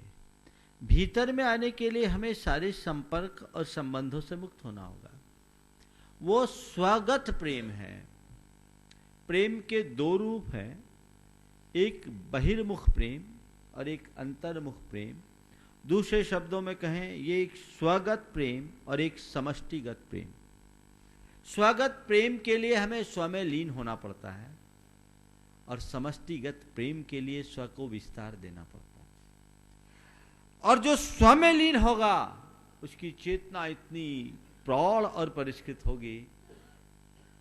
भीतर में आने के लिए हमें सारे संपर्क और संबंधों से मुक्त होना होगा। वो स्वगत प्रेम है। प्रेम के दो रूप हैं, एक बहिर्मुख प्रेम और एक अंतर्मुख प्रेम। दूसरे शब्दों में कहें, ये एक स्वगत प्रेम और एक समष्टिगत प्रेम। स्वगत प्रेम के लिए हमें स्व में लीन होना पड़ता है और समष्टिगत प्रेम के लिए स्व को विस्तार देना पड़ता है। और जो स्व में लीन होगा उसकी चेतना इतनी प्रौढ़ और परिष्कृत होगी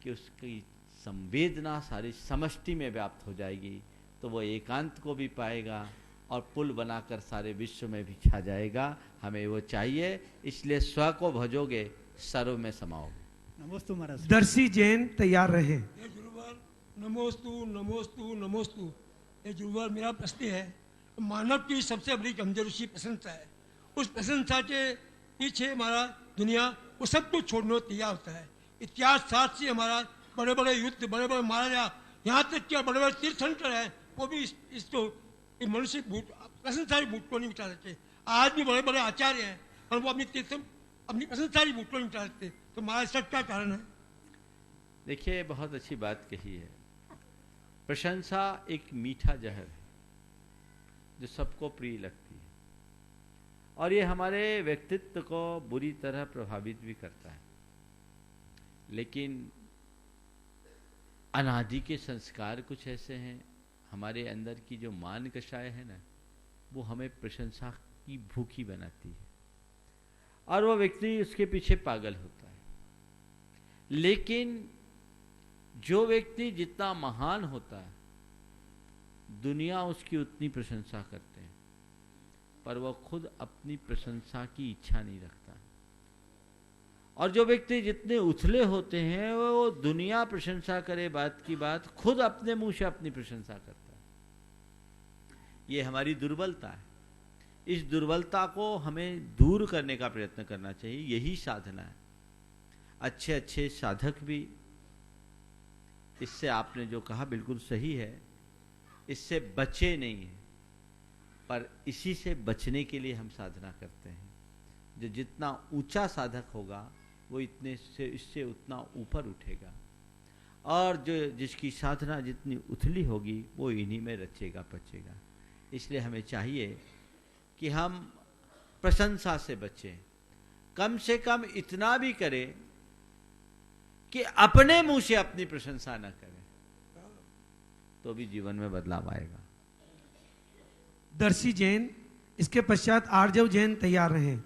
कि उसकी संवेदना सारी समष्टि में व्याप्त हो जाएगी, तो वो एकांत को भी पाएगा और पुल बनाकर सारे विश्व में भी छा जाएगा। हमें वो चाहिए, इसलिए स्व को भजोगे सर्व में समाओगे। नमोस्तु महाराज। दर्शी जैन तैयार रहे। नमोस्तु नमोस्तु नमोस्तु। ये जुड़वा मेरा प्रश्न है, मानव की सबसे बड़ी कमजोरी प्रशंसा है। उस प्रशंसा के पीछे हमारा दुनिया वो सब कुछ छोड़ने को तैयार होता है। इतिहास साथ से हमारा बड़े बड़े युद्ध, बड़े बड़े महाराजा यहाँ तक कि बड़े बड़े तीर्थंकर हैं वो भी इसको मनुष्य प्रशंसारी भूत को नहीं मिटा सकते। आज भी बड़े बड़े आचार्य हैं पर वो अपनी प्रशंसारी भूत को नहीं मिटा सकते। तो महाराज इसका क्या कारण है? देखिए, बहुत अच्छी बात कही है। प्रशंसा एक मीठा जहर है जो सबको प्रिय लगती है और ये हमारे व्यक्तित्व को बुरी तरह प्रभावित भी करता है। लेकिन अनादि के संस्कार कुछ ऐसे हैं, हमारे अंदर की जो मान कषाय है ना, वो हमें प्रशंसा की भूखी बनाती है और वो व्यक्ति उसके पीछे पागल होता है। लेकिन जो व्यक्ति जितना महान होता है, दुनिया उसकी उतनी प्रशंसा करते हैं, पर वह खुद अपनी प्रशंसा की इच्छा नहीं रखता। और जो व्यक्ति जितने उथले होते हैं, वो दुनिया प्रशंसा करे बात की बात, खुद अपने मुंह से अपनी प्रशंसा करता है। ये हमारी दुर्बलता है। इस दुर्बलता को हमें दूर करने का प्रयत्न करना चाहिए, यही साधना है। अच्छे अच्छे साधक भी, इससे आपने जो कहा बिल्कुल सही है, इससे बचे नहीं हैं, पर इसी से बचने के लिए हम साधना करते हैं। जो जितना ऊंचा साधक होगा वो इससे उतना ऊपर उठेगा और जो जिसकी साधना जितनी उथली होगी वो इन्हीं में रचेगा पचेगा। इसलिए हमें चाहिए कि हम प्रशंसा से बचें, कम से कम इतना भी करें कि अपने मुंह से अपनी प्रशंसा न करें, तो भी जीवन में बदलाव आएगा। दर्शी जैन, इसके पश्चात आर्जव जैन तैयार रहें।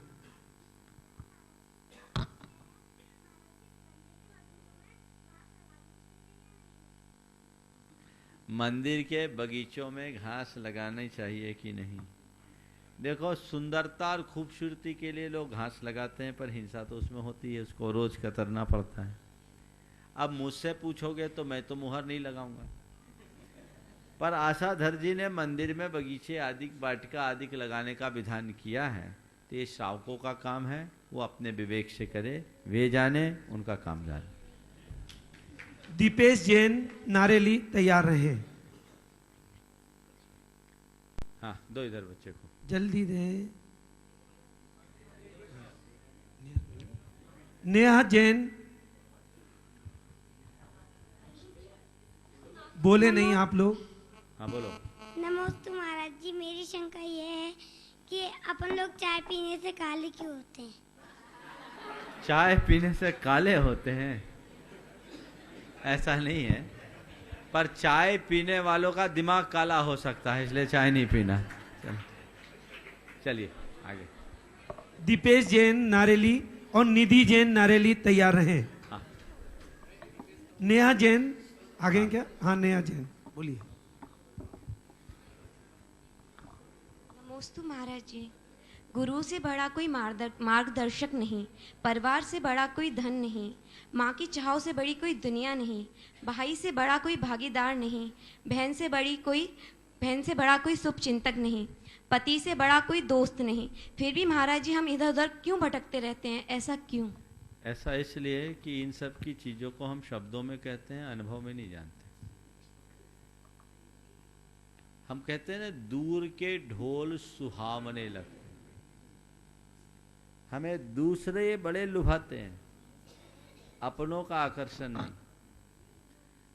मंदिर के बगीचों में घास लगानी चाहिए कि नहीं? देखो, सुंदरता और खूबसूरती के लिए लोग घास लगाते हैं, पर हिंसा तो उसमें होती है, उसको रोज कतरना पड़ता है। अब मुझसे पूछोगे तो मैं तो मुहर नहीं लगाऊंगा, पर आशाधर जी ने मंदिर में बगीचे आदि, वाटिका आदि लगाने का विधान किया है, तो ये श्रावकों का काम है, वो अपने विवेक से करे, वे जाने, उनका काम जाने। दीपेश जैन नारेली तैयार रहे। हाँ, दो इधर बच्चे को जल्दी दे। नेहा जैन, बोले नहीं आप लोग। हाँ बोलो। नमस्ते महाराज जी, मेरी शंका ये है कि अपन लोग चाय पीने से काले क्यों होते हैं? चाय पीने से काले होते हैं ऐसा नहीं है, पर चाय पीने वालों का दिमाग काला हो सकता है, इसलिए चाय नहीं पीना। चलिए आगे। दीपेश जैन नारेली और निधि जैन नारेली तैयार रहे। हाँ। नेहा जैन आगे हैं क्या? हाँ, नेहा जैन बोलिए। नमोस्तु महाराज जी। गुरु से बड़ा कोई मार्गदर्शक नहीं, परिवार से बड़ा कोई धन नहीं, माँ की चाह से बड़ी कोई दुनिया नहीं, भाई से बड़ा कोई भागीदार नहीं, बहन से बड़ा कोई शुभ चिंतक नहीं, पति से बड़ा कोई दोस्त नहीं। फिर भी महाराज जी हम इधर उधर क्यों भटकते रहते हैं? ऐसा क्यों? ऐसा इसलिए कि इन सब की चीजों को हम शब्दों में कहते हैं, अनुभव में नहीं जानते। हम कहते हैं ना, दूर के ढोल सुहावने लगते, हमें दूसरे बड़े लुभाते हैं, अपनों का आकर्षण नहीं।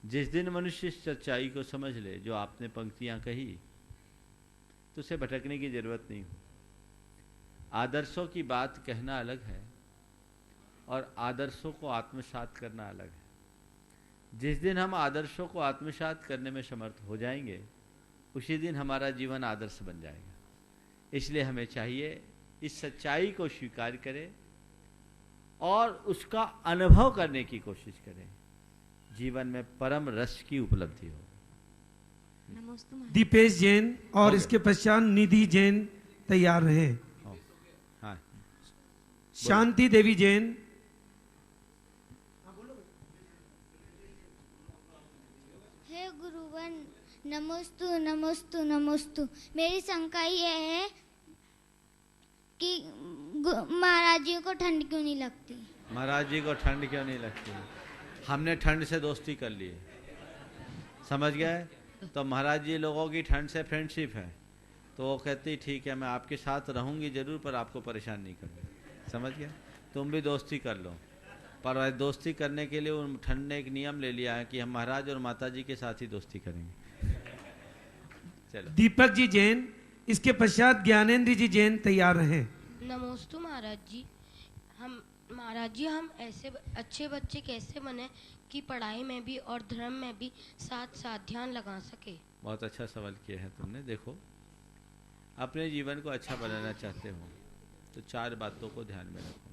जिस दिन मनुष्य इस सच्चाई को समझ ले जो आपने पंक्तियां कही, तो उसे भटकने की जरूरत नहीं हो। आदर्शों की बात कहना अलग है और आदर्शों को आत्मसात करना अलग है। जिस दिन हम आदर्शों को आत्मसात करने में समर्थ हो जाएंगे, उसी दिन हमारा जीवन आदर्श बन जाएगा। इसलिए हमें चाहिए इस सच्चाई को स्वीकार करें और उसका अनुभव करने की कोशिश करें, जीवन में परम रस की उपलब्धि हो। दीपेश जैन और इसके पश्चात निधि जैन तैयार रहे। हाँ। शांति देवी जैन। हे गुरुवन, नमोस्तु नमोस्तु नमोस्तु। मेरी शंका यह है कि महाराज जी को ठंड क्यों नहीं लगती? महाराज जी को ठंड क्यों नहीं लगती? हमने ठंड से दोस्ती कर ली है। समझ गए? तो महाराज जी लोगों की ठंड से फ्रेंडशिप है, तो वो कहती ठीक है मैं आपके साथ रहूंगी जरूर, पर आपको परेशान नहीं करूँगी। समझ गए? तुम भी दोस्ती कर लो। पर दोस्ती करने के लिए उन ठंड ने एक नियम ले लिया है कि हम महाराज और माता जी के साथ ही दोस्ती करेंगे। चलो। दीपक जी जैन, इसके पश्चात ज्ञानेंद्र जी जैन तैयार रहें। नमोस्तु महाराज जी। हम ऐसे अच्छे बच्चे कैसे बने कि पढ़ाई में भी और धर्म में भी साथ साथ ध्यान लगा सके? बहुत अच्छा सवाल किया है तुमने। देखो, अपने जीवन को अच्छा बनाना चाहते हो तो 4 बातों को ध्यान में रखो।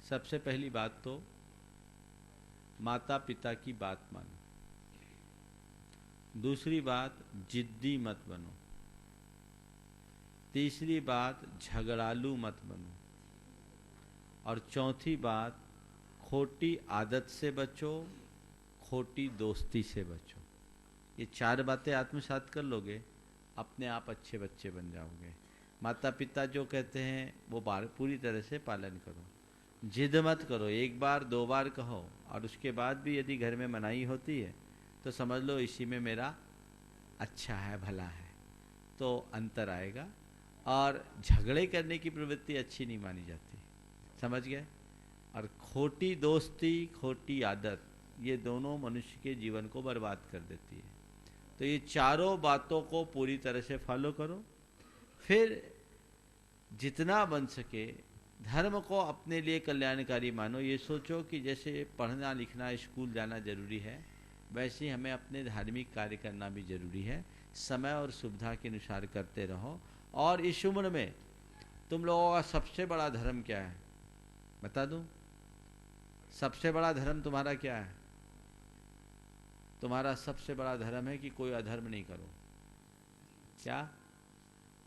सबसे पहली बात तो माता पिता की बात मानो। दूसरी बात, जिद्दी मत बनो। तीसरी बात, झगड़ालू मत बनो। और चौथी बात, खोटी आदत से बचो, खोटी दोस्ती से बचो। ये 4 बातें आत्मसात कर लोगे, अपने आप अच्छे बच्चे बन जाओगे। माता पिता जो कहते हैं वो पूरी तरह से पालन करो। जिद मत करो, 1 बार 2 बार कहो, और उसके बाद भी यदि घर में मनाही होती है तो समझ लो इसी में मेरा अच्छा है, भला है, तो अंतर आएगा। और झगड़े करने की प्रवृत्ति अच्छी नहीं मानी जाती। समझ गए? और खोटी दोस्ती, खोटी आदत, ये दोनों मनुष्य के जीवन को बर्बाद कर देती है। तो ये 4 बातों को पूरी तरह से फॉलो करो। फिर जितना बन सके धर्म को अपने लिए कल्याणकारी मानो। ये सोचो कि जैसे पढ़ना लिखना, स्कूल जाना जरूरी है, वैसे ही हमें अपने धार्मिक कार्य करना भी जरूरी है। समय और सुविधा के अनुसार करते रहो। और इस उम्र में तुम लोगों का सबसे बड़ा धर्म क्या है बता दूं? सबसे बड़ा धर्म तुम्हारा क्या है? तुम्हारा सबसे बड़ा धर्म है कि कोई अधर्म नहीं करो। क्या?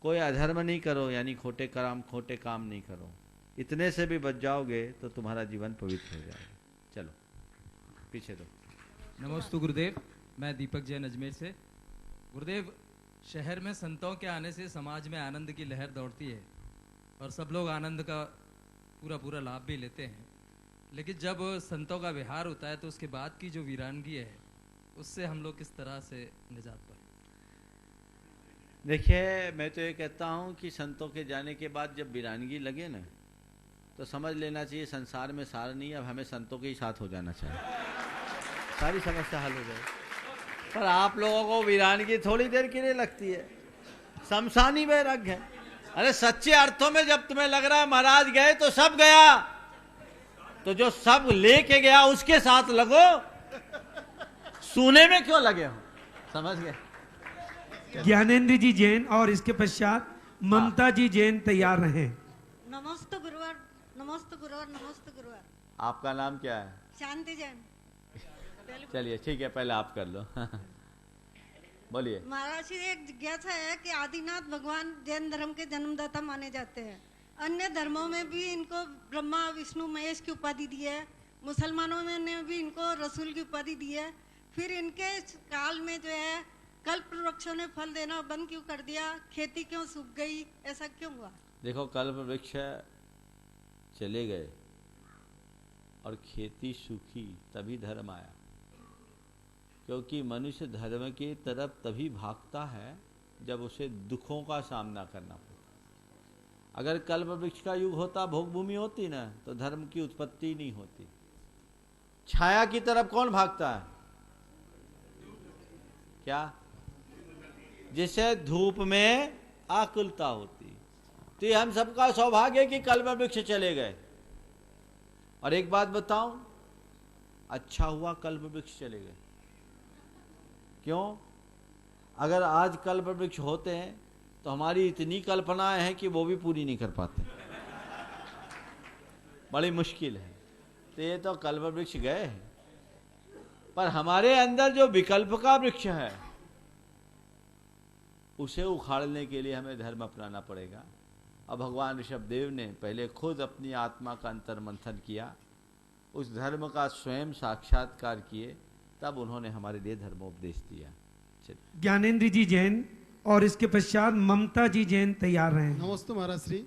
कोई अधर्म नहीं करो, यानी खोटे काम नहीं करो। इतने से भी बच जाओगे तो तुम्हारा जीवन पवित्र हो जाएगा। चलो पीछे दो। नमस्ते गुरुदेव, मैं दीपक जैन अजमेर से। गुरुदेव, शहर में संतों के आने से समाज में आनंद की लहर दौड़ती है और सब लोग आनंद का पूरा लाभ भी लेते हैं, लेकिन जब संतों का विहार होता है तो उसके बाद की जो वीरानगी है उससे हम लोग किस तरह से निजात पाए? देखिए, मैं तो ये कहता हूँ कि संतों के जाने के बाद जब वीरानगी लगे ना, तो समझ लेना चाहिए संसार में सार नहीं, अब हमें संतों के ही साथ हो जाना चाहिए, सारी समस्या हल हो जाए। पर आप लोगों को वीरानगी थोड़ी देर के लिए लगती है, शमशानी वैराग्य है। अरे सच्चे अर्थों में जब तुम्हें लग रहा है महाराज गए तो सब गया, तो जो सब लेके गया उसके साथ लगो, सोने में क्यों लगे हो? समझ गए? ज्ञानेंद्र जी जैन, और इसके पश्चात ममता जी जैन तैयार रहें। नमस्ते गुरुवर, नमस्ते गुरुवर, नमस्ते गुरुवर। आपका नाम क्या है? शांति जैन। चलिए ठीक है, पहले आप कर लो। बोलिए। महाराज जी, एक जिज्ञासा है कि आदिनाथ भगवान जैन धर्म के जन्मदाता माने जाते हैं। अन्य धर्मों में भी इनको ब्रह्मा विष्णु महेश की उपाधि दी है, मुसलमानों में ने भी इनको रसूल की उपाधि दी है। फिर इनके काल में जो है कल्प वृक्षों ने फल देना बंद क्यों कर दिया? खेती क्यों सूख गई? ऐसा क्यों हुआ? देखो, कल्प वृक्ष चले गए और खेती सूखी, तभी धर्म आया। क्योंकि मनुष्य धर्म की तरफ तभी भागता है जब उसे दुखों का सामना करना पड़ता। अगर कल्प वृक्ष का युग होता, भोग भूमि होती ना, तो धर्म की उत्पत्ति नहीं होती। छाया की तरफ कौन भागता है? क्या? जिसे धूप में आकुलता होती। तो ये हम सबका सौभाग्य कि कल्प वृक्ष चले गए। और एक बात बताऊं, अच्छा हुआ कल्प वृक्ष चले गए। क्यों? अगर आज कल्प वृक्ष होते हैं तो हमारी इतनी कल्पनाएं हैं कि वो भी पूरी नहीं कर पाते, बड़ी मुश्किल है। तो ये तो कल्प वृक्ष गए हैं, पर हमारे अंदर जो विकल्प का वृक्ष है उसे उखाड़ने के लिए हमें धर्म अपनाना पड़ेगा। अब भगवान ऋषभदेव ने पहले खुद अपनी आत्मा का अंतर मंथन किया, उस धर्म का स्वयं साक्षात्कार किए, तब उन्होंने हमारे लिए धर्मोपदेश दिया। ज्ञानेंद्र जी जैन, और इसके पश्चात ममता जी जैन तैयार हैं। नमस्ते महाराज श्री।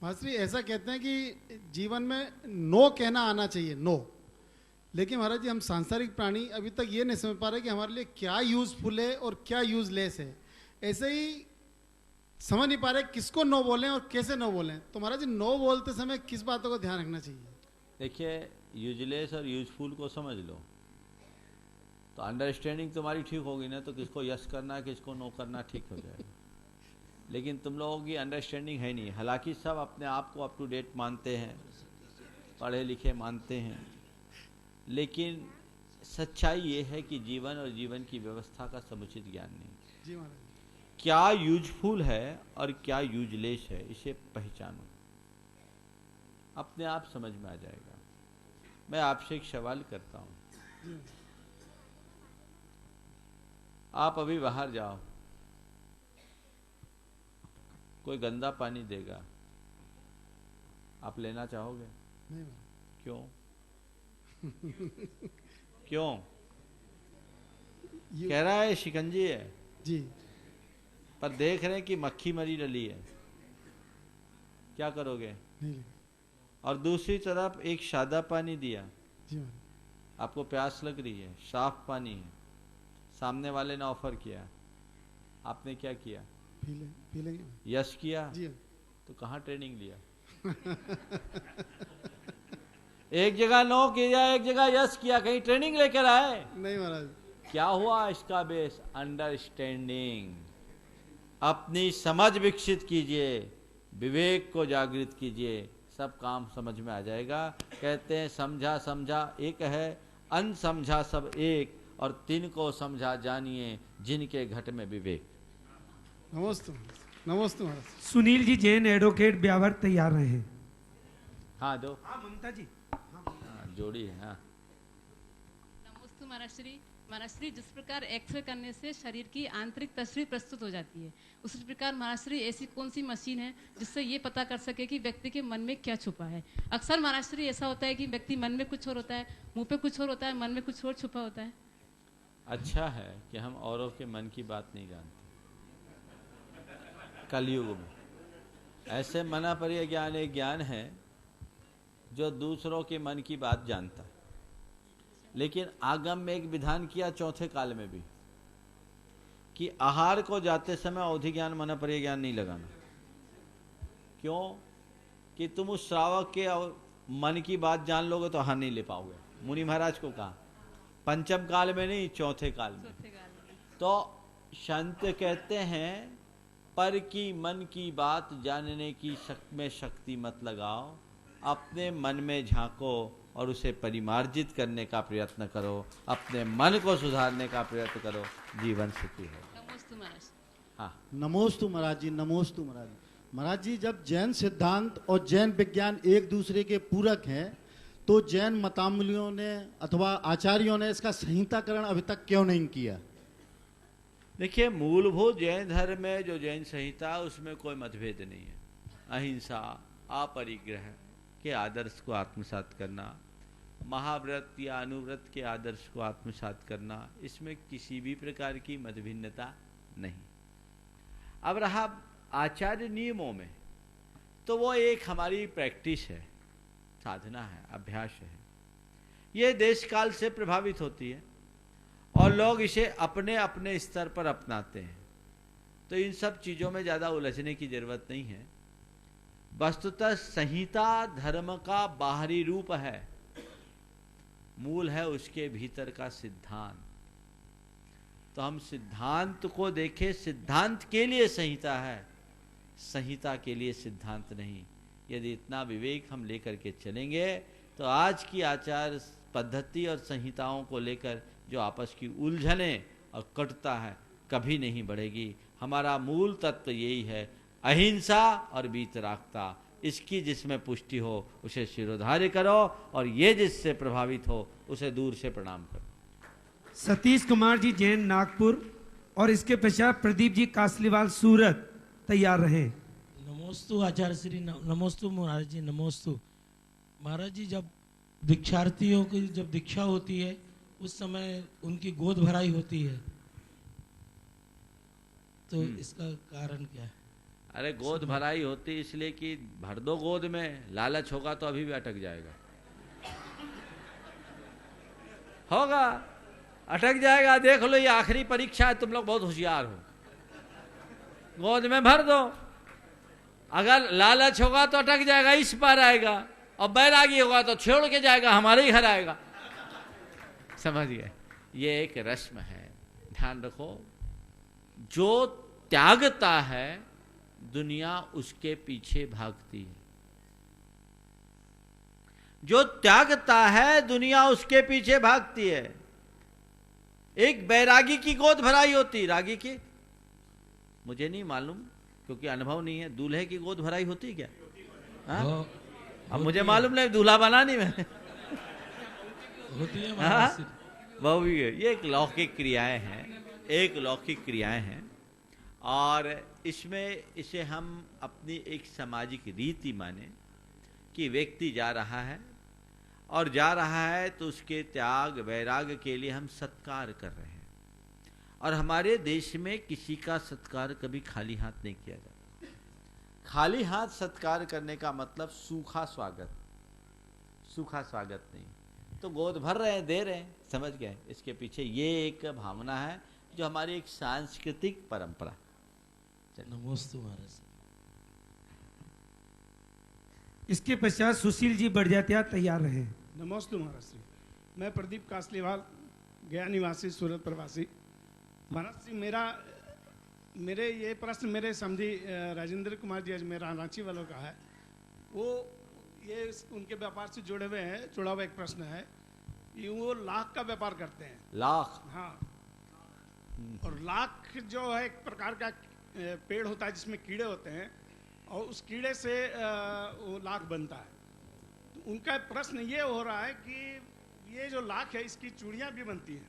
महाराज श्री, ऐसा कहते हैं कि जीवन में नो कहना आना चाहिए। नो लेकिन महाराज जी हम सांसारिक प्राणी अभी तक ये नहीं समझ पा रहे कि हमारे लिए क्या यूजफुल है और क्या यूजलेस है। ऐसे ही समझ नहीं पा रहे किसको नो बोलें और कैसे नो बोलें। तो महाराज जी नो बोलते समय किस बातों का ध्यान रखना चाहिए? देखिए, यूजलेस और यूजफुल को समझ लो तो अंडरस्टैंडिंग तुम्हारी ठीक होगी ना, तो किसको यस करना है किसको नो करना ठीक हो जाएगा। लेकिन तुम लोगों की अंडरस्टैंडिंग है नहीं। हालांकि सब अपने आप को अप टू डेट मानते हैं, पढ़े लिखे मानते हैं, लेकिन सच्चाई ये है कि जीवन और जीवन की व्यवस्था का समुचित ज्ञान नहीं। जी महाराज। क्या यूजफुल है और क्या यूजलेस है, इसे पहचानो, अपने आप समझ में आ जाएगा। मैं आपसे एक सवाल करता हूं, आप अभी बाहर जाओ, कोई गंदा पानी देगा, आप लेना चाहोगे? नहीं। क्यों? क्यों? कह रहा है शिकंजी है जी, पर देख रहे हैं कि मक्खी मरी डली है, क्या करोगे? नहीं। और दूसरी तरफ एक सादा पानी दिया, जी आपको प्यास लग रही है, साफ पानी है, सामने वाले ने ऑफर किया, आपने क्या किया? पी लेंगे। यस किया जी। तो कहाँ ट्रेनिंग लिया? एक जगह नो किया, एक जगह यस किया, कहीं ट्रेनिंग लेकर आए? नहीं महाराज। क्या हुआ इसका बेस? अंडरस्टैंडिंग। अपनी समझ विकसित कीजिए, विवेक को जागृत कीजिए, सब काम समझ में आ जाएगा। कहते हैं समझा समझा एक है, अनसमझा सब एक, और तीन को समझा जानिए जिनके घट में विवेक। नमस्ते नमस्ते महाराज। सुनील जी जैन एडवोकेट ब्यावर तैयार रहे हैं। हाँ दो। हाँ ममता जी। हाँ, जोड़ी है। हाँ नमस्ते महाराज श्री। महाराज श्री, जिस प्रकार एक्सरे करने से शरीर की आंतरिक तस्वीर प्रस्तुत हो जाती है, उसी प्रकार महाराज श्री ऐसी कौन सी मशीन है जिससे ये पता कर सके कि व्यक्ति के मन में क्या छुपा है? अक्सर महाराज श्री ऐसा होता है कि व्यक्ति मन में कुछ और होता है, मुंह पे कुछ और होता है, मन में कुछ और छुपा होता है। अच्छा है कि हम औरों के मन की बात नहीं जानते। कलयुग में ऐसे मना पर यह ज्ञान एक ज्ञान है जो दूसरों के मन की बात जानता है। लेकिन आगम में एक विधान किया चौथे काल में भी कि आहार को जाते समय अवधि ज्ञान मना पर ज्ञान नहीं लगाना। क्यों? कि तुम उस श्रावक के मन की बात जान लोगे तो आहार नहीं ले पाओगे। मुनि महाराज को कहा, पंचम काल में नहीं, चौथे काल में। तो संत कहते हैं पर की मन की बात जानने की में शक्ति मत लगाओ, अपने मन में झांको और उसे परिमार्जित करने का प्रयत्न करो, अपने मन को सुधारने का प्रयत्न करो, जीवन सुखी हो। नमोस्तु महाराज। हाँ नमोस्तु महाराज जी। नमोस्तु महाराज जी। महाराज जी, जब जैन सिद्धांत और जैन विज्ञान एक दूसरे के पूरक हैं तो जैन मतामलियों ने अथवा आचार्यों ने इसका संहिताकरण अभी तक क्यों नहीं किया? देखिए, मूलभूत जैन धर्म में जो जैन संहिता, उसमें कोई मतभेद नहीं है। अहिंसा, अपरिग्रह के आदर्श को आत्मसात करना, महाव्रत या अनुव्रत के आदर्श को आत्मसात करना, इसमें किसी भी प्रकार की मतभिन्नता नहीं। अब रहा आचार्य नियमों में, तो वो एक हमारी प्रैक्टिस है, साधना है, अभ्यास है। ये देश काल से प्रभावित होती है और लोग इसे अपने अपने स्तर पर अपनाते हैं। तो इन सब चीज़ों में ज़्यादा उलझने की जरूरत नहीं है। वस्तुतः संहिता धर्म का बाहरी रूप है, मूल है उसके भीतर का सिद्धांत। तो हम सिद्धांत को देखें, सिद्धांत के लिए संहिता है, संहिता के लिए सिद्धांत नहीं। यदि इतना विवेक हम लेकर के चलेंगे तो आज की आचार पद्धति और संहिताओं को लेकर जो आपस की उलझने और कटुता है, कभी नहीं बढ़ेगी। हमारा मूल तत्व यही है, अहिंसा और वीतरागता। इसकी जिसमें पुष्टि हो उसे शिरोधार्य करो, और ये जिससे प्रभावित हो उसे दूर से प्रणाम करो। सतीश कुमार जी जैन नागपुर, और इसके पश्चात प्रदीप जी कासलीवाल सूरत तैयार रहे। नमोस्तु आचार्य श्री। नमोस्तु महाराज जी। नमोस्तु महाराज जी। जब दीक्षार्थियों की जब दीक्षा होती है उस समय उनकी गोद भराई होती है, तो इसका कारण क्या है? अरे गोद भराई होती इसलिए कि भर दो गोद में, लालच होगा तो अभी भी अटक जाएगा। होगा, अटक जाएगा। देख लो, ये आखिरी परीक्षा है, तुम लोग बहुत होशियार हो, गोद में भर दो। अगर लालच होगा तो अटक जाएगा, इस पार आएगा, और बैरागी होगा तो छोड़ के जाएगा, हमारे ही घर आएगा। समझ गए? ये एक रस्म है, ध्यान रखो। जो त्यागता है दुनिया उसके पीछे भागती है। जो त्यागता है दुनिया उसके पीछे भागती है। एक बैरागी की गोद भराई होती, रागी की मुझे नहीं मालूम क्योंकि अनुभव नहीं है। दूल्हे की गोद भराई होती क्या? हाँ? अब मुझे मालूम नहीं, दूल्हा बना नहीं मैं। होती है वो भी है। ये एक लौकिक क्रियाएं हैं, एक लौकिक क्रियाएं हैं, और इसमें इसे हम अपनी एक सामाजिक रीति माने कि व्यक्ति जा रहा है और जा रहा है तो उसके त्याग वैराग के लिए हम सत्कार कर रहे हैं। और हमारे देश में किसी का सत्कार कभी खाली हाथ नहीं किया जाता। खाली हाथ सत्कार करने का मतलब सूखा स्वागत, सूखा स्वागत नहीं। तो गोद भर रहे हैं, दे रहे हैं, समझ गए? इसके पीछे ये एक भावना है जो हमारी एक सांस्कृतिक परंपरा। नमस्ते महाराज। इसके पश्चात सुशील जी बढ़ तैयार रहे। नमस्ते महाराज श्री। मैं प्रदीप कासलीवाल, गया निवासी, सूरत प्रवासी। महाराज श्री, मेरे ये प्रश्न मेरे समझी राजेंद्र कुमार जी अजमेर रांची वालों का है। वो ये उनके व्यापार से जुड़े हुए हैं, जुड़ा हुआ एक प्रश्न है कि वो लाख का व्यापार करते हैं। लाख? हाँ। और लाख जो है एक प्रकार का पेड़ होता है जिसमें कीड़े होते हैं, और उस कीड़े से वो लाख बनता है। तो उनका प्रश्न ये हो रहा है कि ये जो लाख है इसकी चूड़ियाँ भी बनती हैं,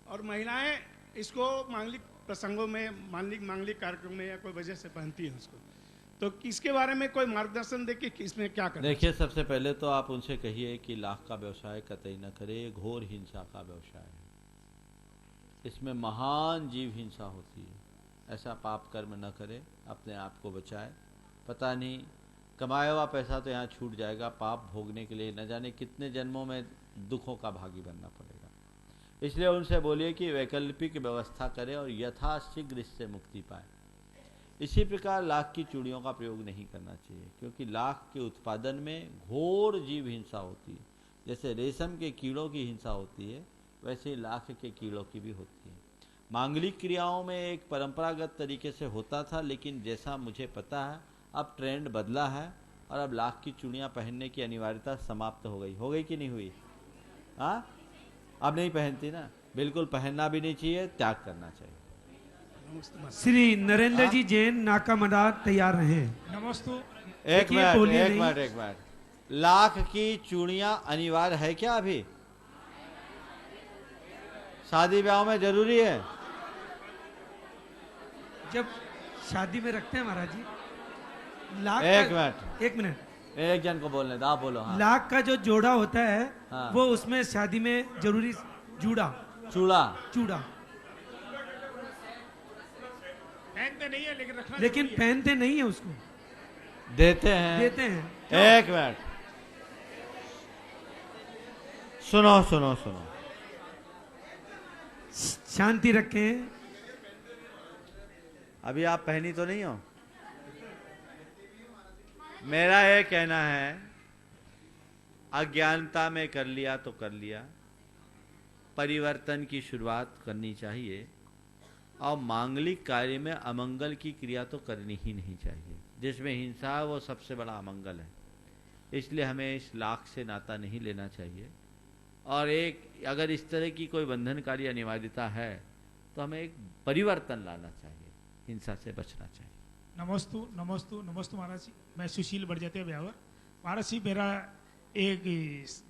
और महिलाएं इसको मांगलिक प्रसंगों में, मांगलिक कार्यक्रम में या कोई वजह से पहनती हैं उसको। तो इसके बारे में कोई मार्गदर्शन दे कि इसमें क्या करें? देखिए, सबसे पहले तो आप उनसे कहिए कि लाख का व्यवसाय कतई न करे, घोर हिंसा का व्यवसाय है। इसमें महान जीव हिंसा होती है। ऐसा पाप कर्म न करे, अपने आप को बचाए। पता नहीं कमाया हुआ पैसा तो यहाँ छूट जाएगा, पाप भोगने के लिए न जाने कितने जन्मों में दुखों का भागी बनना पड़ेगा। इसलिए उनसे बोलिए कि वैकल्पिक व्यवस्था करें और यथाशीघ्र इससे मुक्ति पाए। इसी प्रकार लाख की चूड़ियों का प्रयोग नहीं करना चाहिए, क्योंकि लाख के उत्पादन में घोर जीव हिंसा होती है। जैसे रेशम के कीड़ों की हिंसा होती है, वैसे ही लाख के कीड़ों की भी होती है। मांगलिक क्रियाओं में एक परंपरागत तरीके से होता था, लेकिन जैसा मुझे पता है अब ट्रेंड बदला है और अब लाख की चूड़ियाँ पहनने की अनिवार्यता समाप्त हो गई कि नहीं हुई? हाँ, अब नहीं पहनती ना, बिल्कुल पहनना भी नहीं चाहिए, त्याग करना चाहिए। श्री नरेंद्र जी जैन, नाका मदार, तैयार रहे। नमस्ते। एक मिनट। लाख की चूड़ियां अनिवार्य है क्या अभी? शादी ब्याह में जरूरी है? जब शादी में रखते हैं महाराज जी, लाख एक मिनट एक जन को बोलने दो, आप बोलो। हाँ। लाख का जो जोड़ा होता है, हाँ। वो उसमें शादी में जरूरी चूड़ा पहनते नहीं है, लेकिन पहनते नहीं है, उसको देते हैं। एक मिनट, सुनो। शांति रखें। अभी आप पहनी तो नहीं हो? मेरा ये कहना है, अज्ञानता में कर लिया तो कर लिया, परिवर्तन की शुरुआत करनी चाहिए। और मांगलिक कार्य में अमंगल की क्रिया तो करनी ही नहीं चाहिए। जिसमें हिंसा है वो सबसे बड़ा अमंगल है। इसलिए हमें इस लाख से नाता नहीं लेना चाहिए। और एक अगर इस तरह की कोई बंधनकारी अनिवार्यता है तो हमें एक परिवर्तन लाना चाहिए, हिंसा से बचना चाहिए। नमस्तु महाराज जी। मैं सुशील बढ़ ब्यावर। महाराज जी, मेरा एक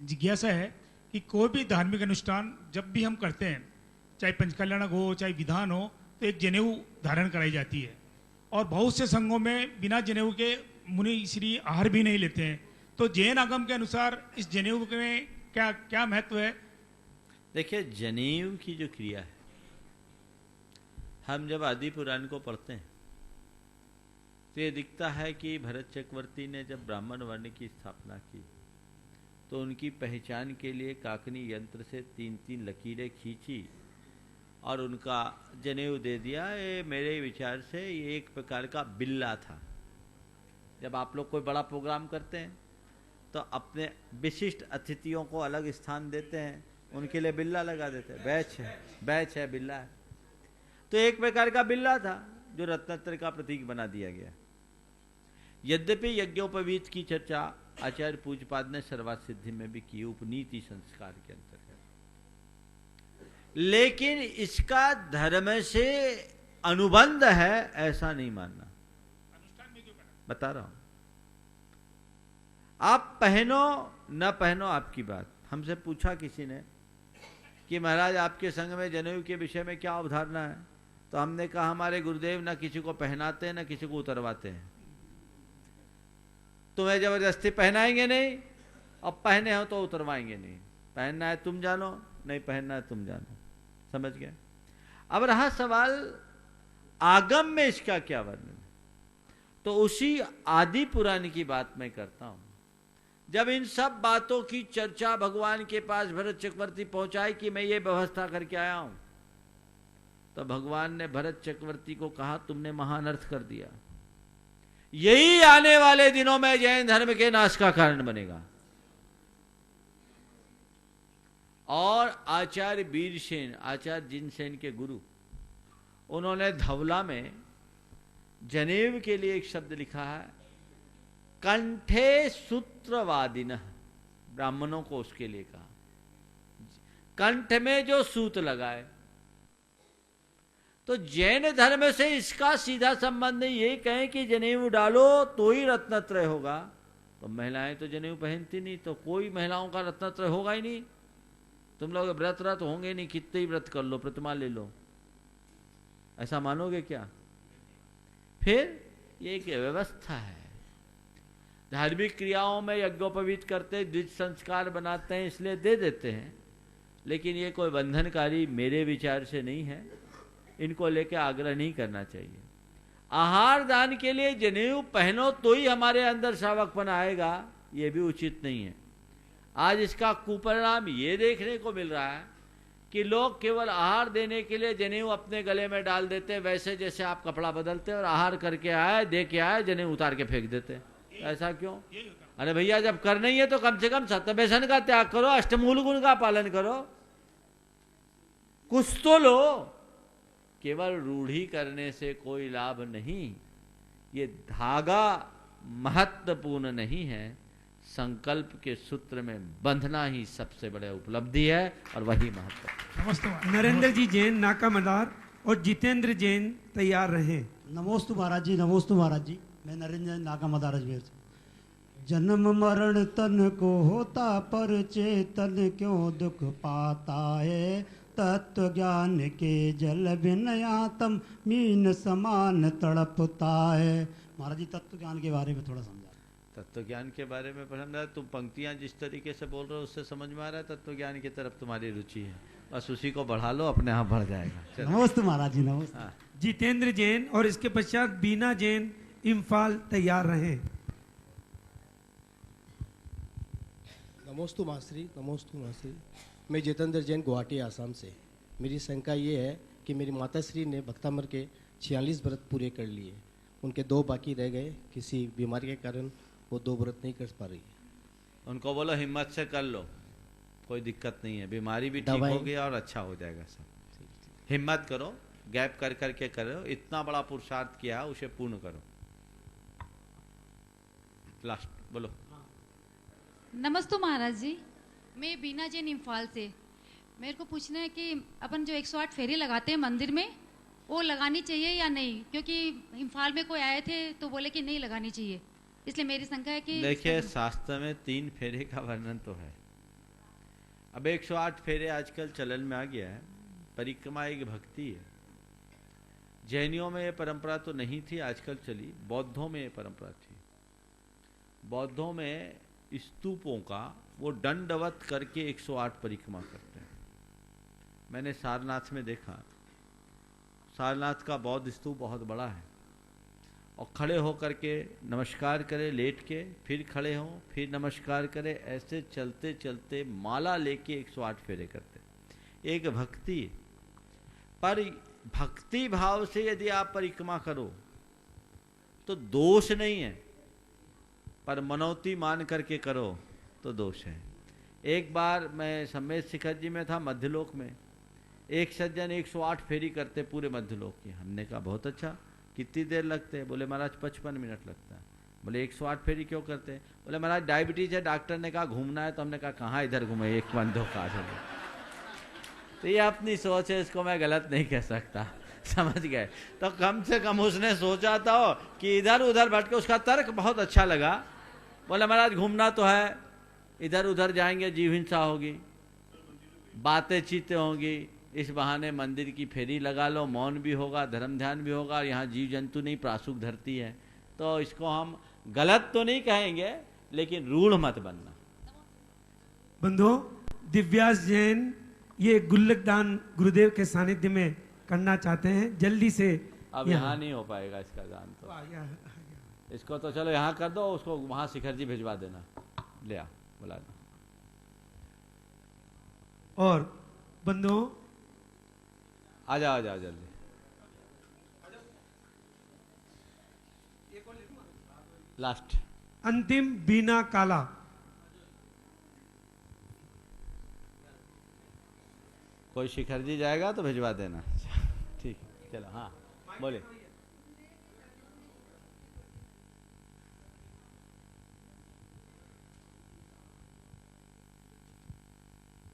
जिज्ञासा है कि कोई भी धार्मिक अनुष्ठान जब भी हम करते हैं, चाहे पंचकल्याणक हो चाहे विधान हो, तो एक जनेऊ धारण कराई जाती है। और बहुत से संघों में बिना जनेऊ के मुनि श्री आहार भी नहीं लेते हैं। तो जैन आगम के अनुसार इस जनेऊ में क्या महत्व है? देखिए, जनेऊ की जो क्रिया है, हम जब आदि पुराण को पढ़ते हैं तो ये दिखता है कि भरत चक्रवर्ती ने जब ब्राह्मण वर्ण की स्थापना की तो उनकी पहचान के लिए काकनी यंत्र से 3-3 लकीरें खींची और उनका जनेऊ दे दिया। ये मेरे विचार से ये एक प्रकार का बिल्ला था। जब आप लोग कोई बड़ा प्रोग्राम करते हैं तो अपने विशिष्ट अतिथियों को अलग स्थान देते हैं, उनके लिए बिल्ला लगा देते हैं। बैच है बिल्ला है। तो एक प्रकार का बिल्ला था जो रत्नत्र का प्रतीक बना दिया गया। यद्यपि यज्ञोपवीत की चर्चा आचार्य पूज्यपाद ने सर्वार्थ सिद्धि में भी की, उपनीति संस्कार के अंतर्गत, लेकिन इसका धर्म से अनुबंध है ऐसा नहीं मानना। बता रहा हूं, आप पहनो न पहनो आपकी बात। हमसे पूछा किसी ने कि महाराज आपके संघ में जनेऊ के विषय में क्या अवधारणा है, तो हमने कहा हमारे गुरुदेव न किसी को पहनाते हैं न किसी को उतरवाते हैं। तुम्हें जबरदस्ती पहनाएंगे नहीं और पहने हो तो उतरवाएंगे नहीं। पहनना है तुम जानो, नहीं पहनना है तुम जानो। समझ गए? अब रहा सवाल आगम में इसका क्या वर्णन, तो उसी आदि पुराण की बात मैं करता हूं। जब इन सब बातों की चर्चा भगवान के पास भरत चक्रवर्ती पहुंचाई कि मैं ये व्यवस्था करके आया हूं, तो भगवान ने भरत चक्रवर्ती को कहा तुमने महान अर्थ कर दिया, यही आने वाले दिनों में जैन धर्म के नाश का कारण बनेगा। और आचार्य वीरसेन, आचार्य जिनसेन के गुरु, उन्होंने धवला में जनेऊ के लिए एक शब्द लिखा है, कंठे सूत्रवादिन। ब्राह्मणों को उसके लिए कहा, कंठ में जो सूत लगाए। तो जैन धर्म से इसका सीधा संबंध नहीं। ये कहें कि जनेऊ डालो तो ही रत्नत्रय होगा, तो महिलाएं तो जनेऊ पहनती नहीं, तो कोई महिलाओं का रत्नत्रय होगा ही नहीं। तुम लोग व्रत होंगे नहीं, कितने ही व्रत कर लो, प्रतिमा ले लो, ऐसा मानोगे क्या? फिर ये एक व्यवस्था है। धार्मिक क्रियाओं में यज्ञोपवीत करते, द्विज संस्कार बनाते हैं, इसलिए दे देते हैं, लेकिन ये कोई बंधनकारी मेरे विचार से नहीं है। इनको लेके आग्रह नहीं करना चाहिए। आहार दान के लिए जनेऊ पहनो तो ही हमारे अंदर श्रावकपन आएगा, ये भी उचित नहीं है। आज इसका कुपरिणाम ये देखने को मिल रहा है कि लोग केवल आहार देने के लिए जनेऊ अपने गले में डाल देते, वैसे जैसे आप कपड़ा बदलते और आहार करके आए, दे के आए, जनेऊ उतार के फेंक देते। ऐसा क्यों? अरे भैया, जब करना ही है तो कम से कम सत्यव्यसन का त्याग करो, अष्टमूल गुण का पालन करो, कुछ तो लो। केवल रूढ़ी करने से कोई लाभ नहीं। ये धागा महत्वपूर्ण नहीं है, संकल्प के सूत्र में बंधना ही सबसे बड़ी उपलब्धि है और वही महत्व। नरेंद्र जी जैन नाका मदार और जितेंद्र जैन तैयार रहें। नमोस्तु महाराज जी, नमोस्तु महाराज जी। मैं नरेंद्र जैन नाका मदार अजमेर से। जन्म मरण तन को होता, पर चेतन क्यों दुख पाता है। तत्व ज्ञान के जल बिन आत्म मीन समान तड़पता है। महाराज जी, तत्व ज्ञान के बारे में थोड़ा समझा। तत्व ज्ञान के बारे में समझा? तुम पंक्तियां जिस तरीके से बोल रहे हो उससे समझ में आ रहा है तत्व ज्ञान की तरफ तुम्हारी रुचि है। बस उसी को बढ़ा लो, अपने आप बढ़ जाएगा। नमस्ते महाराज जी, नमस्ते। जितेंद्र जैन और इसके पश्चात बीना जैन इम्फाल तैयार रहें। नमोस्तु मास्टरी, नमोस्तु मास्टरी। मैं जितेंद्र जैन गुवाहाटी आसाम से। मेरी शंका ये है कि मेरी माताश्री ने भक्तामर के 46 व्रत पूरे कर लिए, उनके 2 बाकी रह गए। किसी बीमारी के कारण वो 2 व्रत नहीं कर पा रही है। उनको बोलो हिम्मत से कर लो, कोई दिक्कत नहीं है, बीमारी भी ठीक होगी और अच्छा हो जाएगा सब। हिम्मत करो, गैप कर करके करो, इतना बड़ा पुरुषार्थ किया उसे पूर्ण करो। लास्ट बोलो। नमस्ते महाराज जी, मैं बीना जैन इम्फाल से। मेरे को पूछना है कि अपन जो 108 फेरे लगाते हैं मंदिर में, वो लगानी चाहिए या नहीं? क्योंकि इम्फाल में कोई आए थे तो बोले कि नहीं लगानी चाहिए, इसलिए मेरी शंका है कि देखिए, शास्त्र में 3 फेरे का वर्णन तो है। अब 108 फेरे आजकल चलन में आ गया है। परिक्रमा एक भक्ति है। जैनियों में ये परंपरा तो नहीं थी, आजकल चली। बौद्धों में ये परंपरा थी। बौद्धों में स्तूपों का वो दंडवत करके 108 परिक्रमा करते हैं। मैंने सारनाथ में देखा, सारनाथ का बौद्ध स्तूप बहुत बड़ा है और खड़े हो करके नमस्कार करें, लेट के फिर खड़े हों, फिर नमस्कार करें, ऐसे चलते चलते माला लेके 108 फेरे करते। एक भक्ति, पर भक्ति भाव से यदि आप परिक्रमा करो तो दोष नहीं है, पर मनौती मान करके करो तो दोष है। एक बार मैं सम्मेद शिखर जी में था मध्यलोक में, एक सज्जन 108 फेरी करते पूरे मध्यलोक की। हमने कहा बहुत अच्छा, कितनी देर लगते हैं? बोले महाराज 55 मिनट लगता है। बोले 108 फेरी क्यों करते हैं? बोले महाराज डायबिटीज है, डॉक्टर ने कहा घूमना है। तो हमने कहा कहाँ इधर घूमे, एक बंदों का। तो ये अपनी सोच है, इसको मैं गलत नहीं कह सकता, समझ गए? तो कम से कम उसने सोचा था कि इधर उधर भटके, उसका तर्क बहुत अच्छा लगा। बोले महाराज घूमना तो है, इधर उधर जाएंगे जीव हिंसा होगी, बातें चीतें होंगी, इस बहाने मंदिर की फेरी लगा लो, मौन भी होगा, धर्म ध्यान भी होगा, यहाँ जीव जंतु नहीं, प्रासुक धरती है। तो इसको हम गलत तो नहीं कहेंगे, लेकिन रूढ़ मत बनना। बंधुओं, दिव्यास जैन ये गुल्लक दान गुरुदेव के सानिध्य में करना चाहते हैं, जल्दी से। अब यहाँ नहीं हो पाएगा इसका दान, तो इसको तो चलो यहाँ कर दो, उसको वहाँ शिखर जी भिजवा देना, ले आ बुला दो। और बंधुओं आ जाओ जल्दी। लास्ट अंतिम बीना काला। कोई शिखर जी जाएगा तो भिजवा देना। ठीक, चलो। हाँ बोले।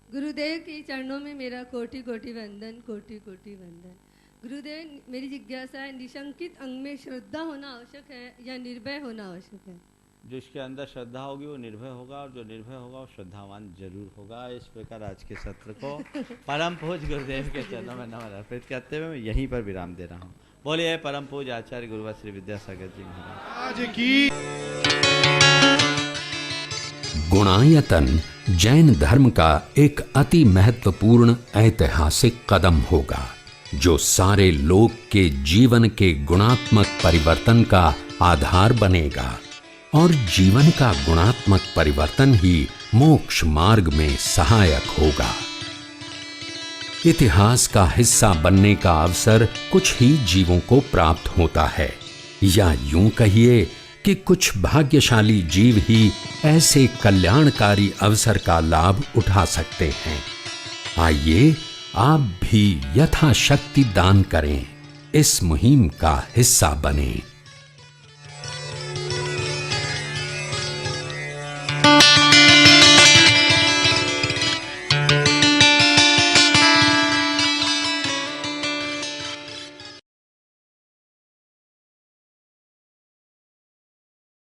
गुरुदेव के चरणों में मेरा कोटि कोटि वंदन, कोटि कोटि वंदन। गुरुदेव, मेरी जिज्ञासा है, निशंकित अंग में श्रद्धा होना आवश्यक है या निर्भय होना आवश्यक है? जिसके अंदर श्रद्धा होगी वो निर्भय होगा, और जो निर्भय होगा वो श्रद्धावान जरूर होगा। इस प्रकार आज के सत्र को परम पूज्य गुरुदेव के चरणों में नमन अर्पित करते हुए मैं यहीं पर विराम दे रहा हूँ। बोलिए परम पूज्य आचार्य गुरुवर श्री विद्यासागर जी महाराज की। गुणायतन जैन धर्म का एक अति महत्वपूर्ण ऐतिहासिक कदम होगा, जो सारे लोक के जीवन के गुणात्मक परिवर्तन का आधार बनेगा, और जीवन का गुणात्मक परिवर्तन ही मोक्ष मार्ग में सहायक होगा। इतिहास का हिस्सा बनने का अवसर कुछ ही जीवों को प्राप्त होता है, या यूं कहिए कि कुछ भाग्यशाली जीव ही ऐसे कल्याणकारी अवसर का लाभ उठा सकते हैं। आइए आप भी यथाशक्ति दान करें, इस मुहिम का हिस्सा बनें।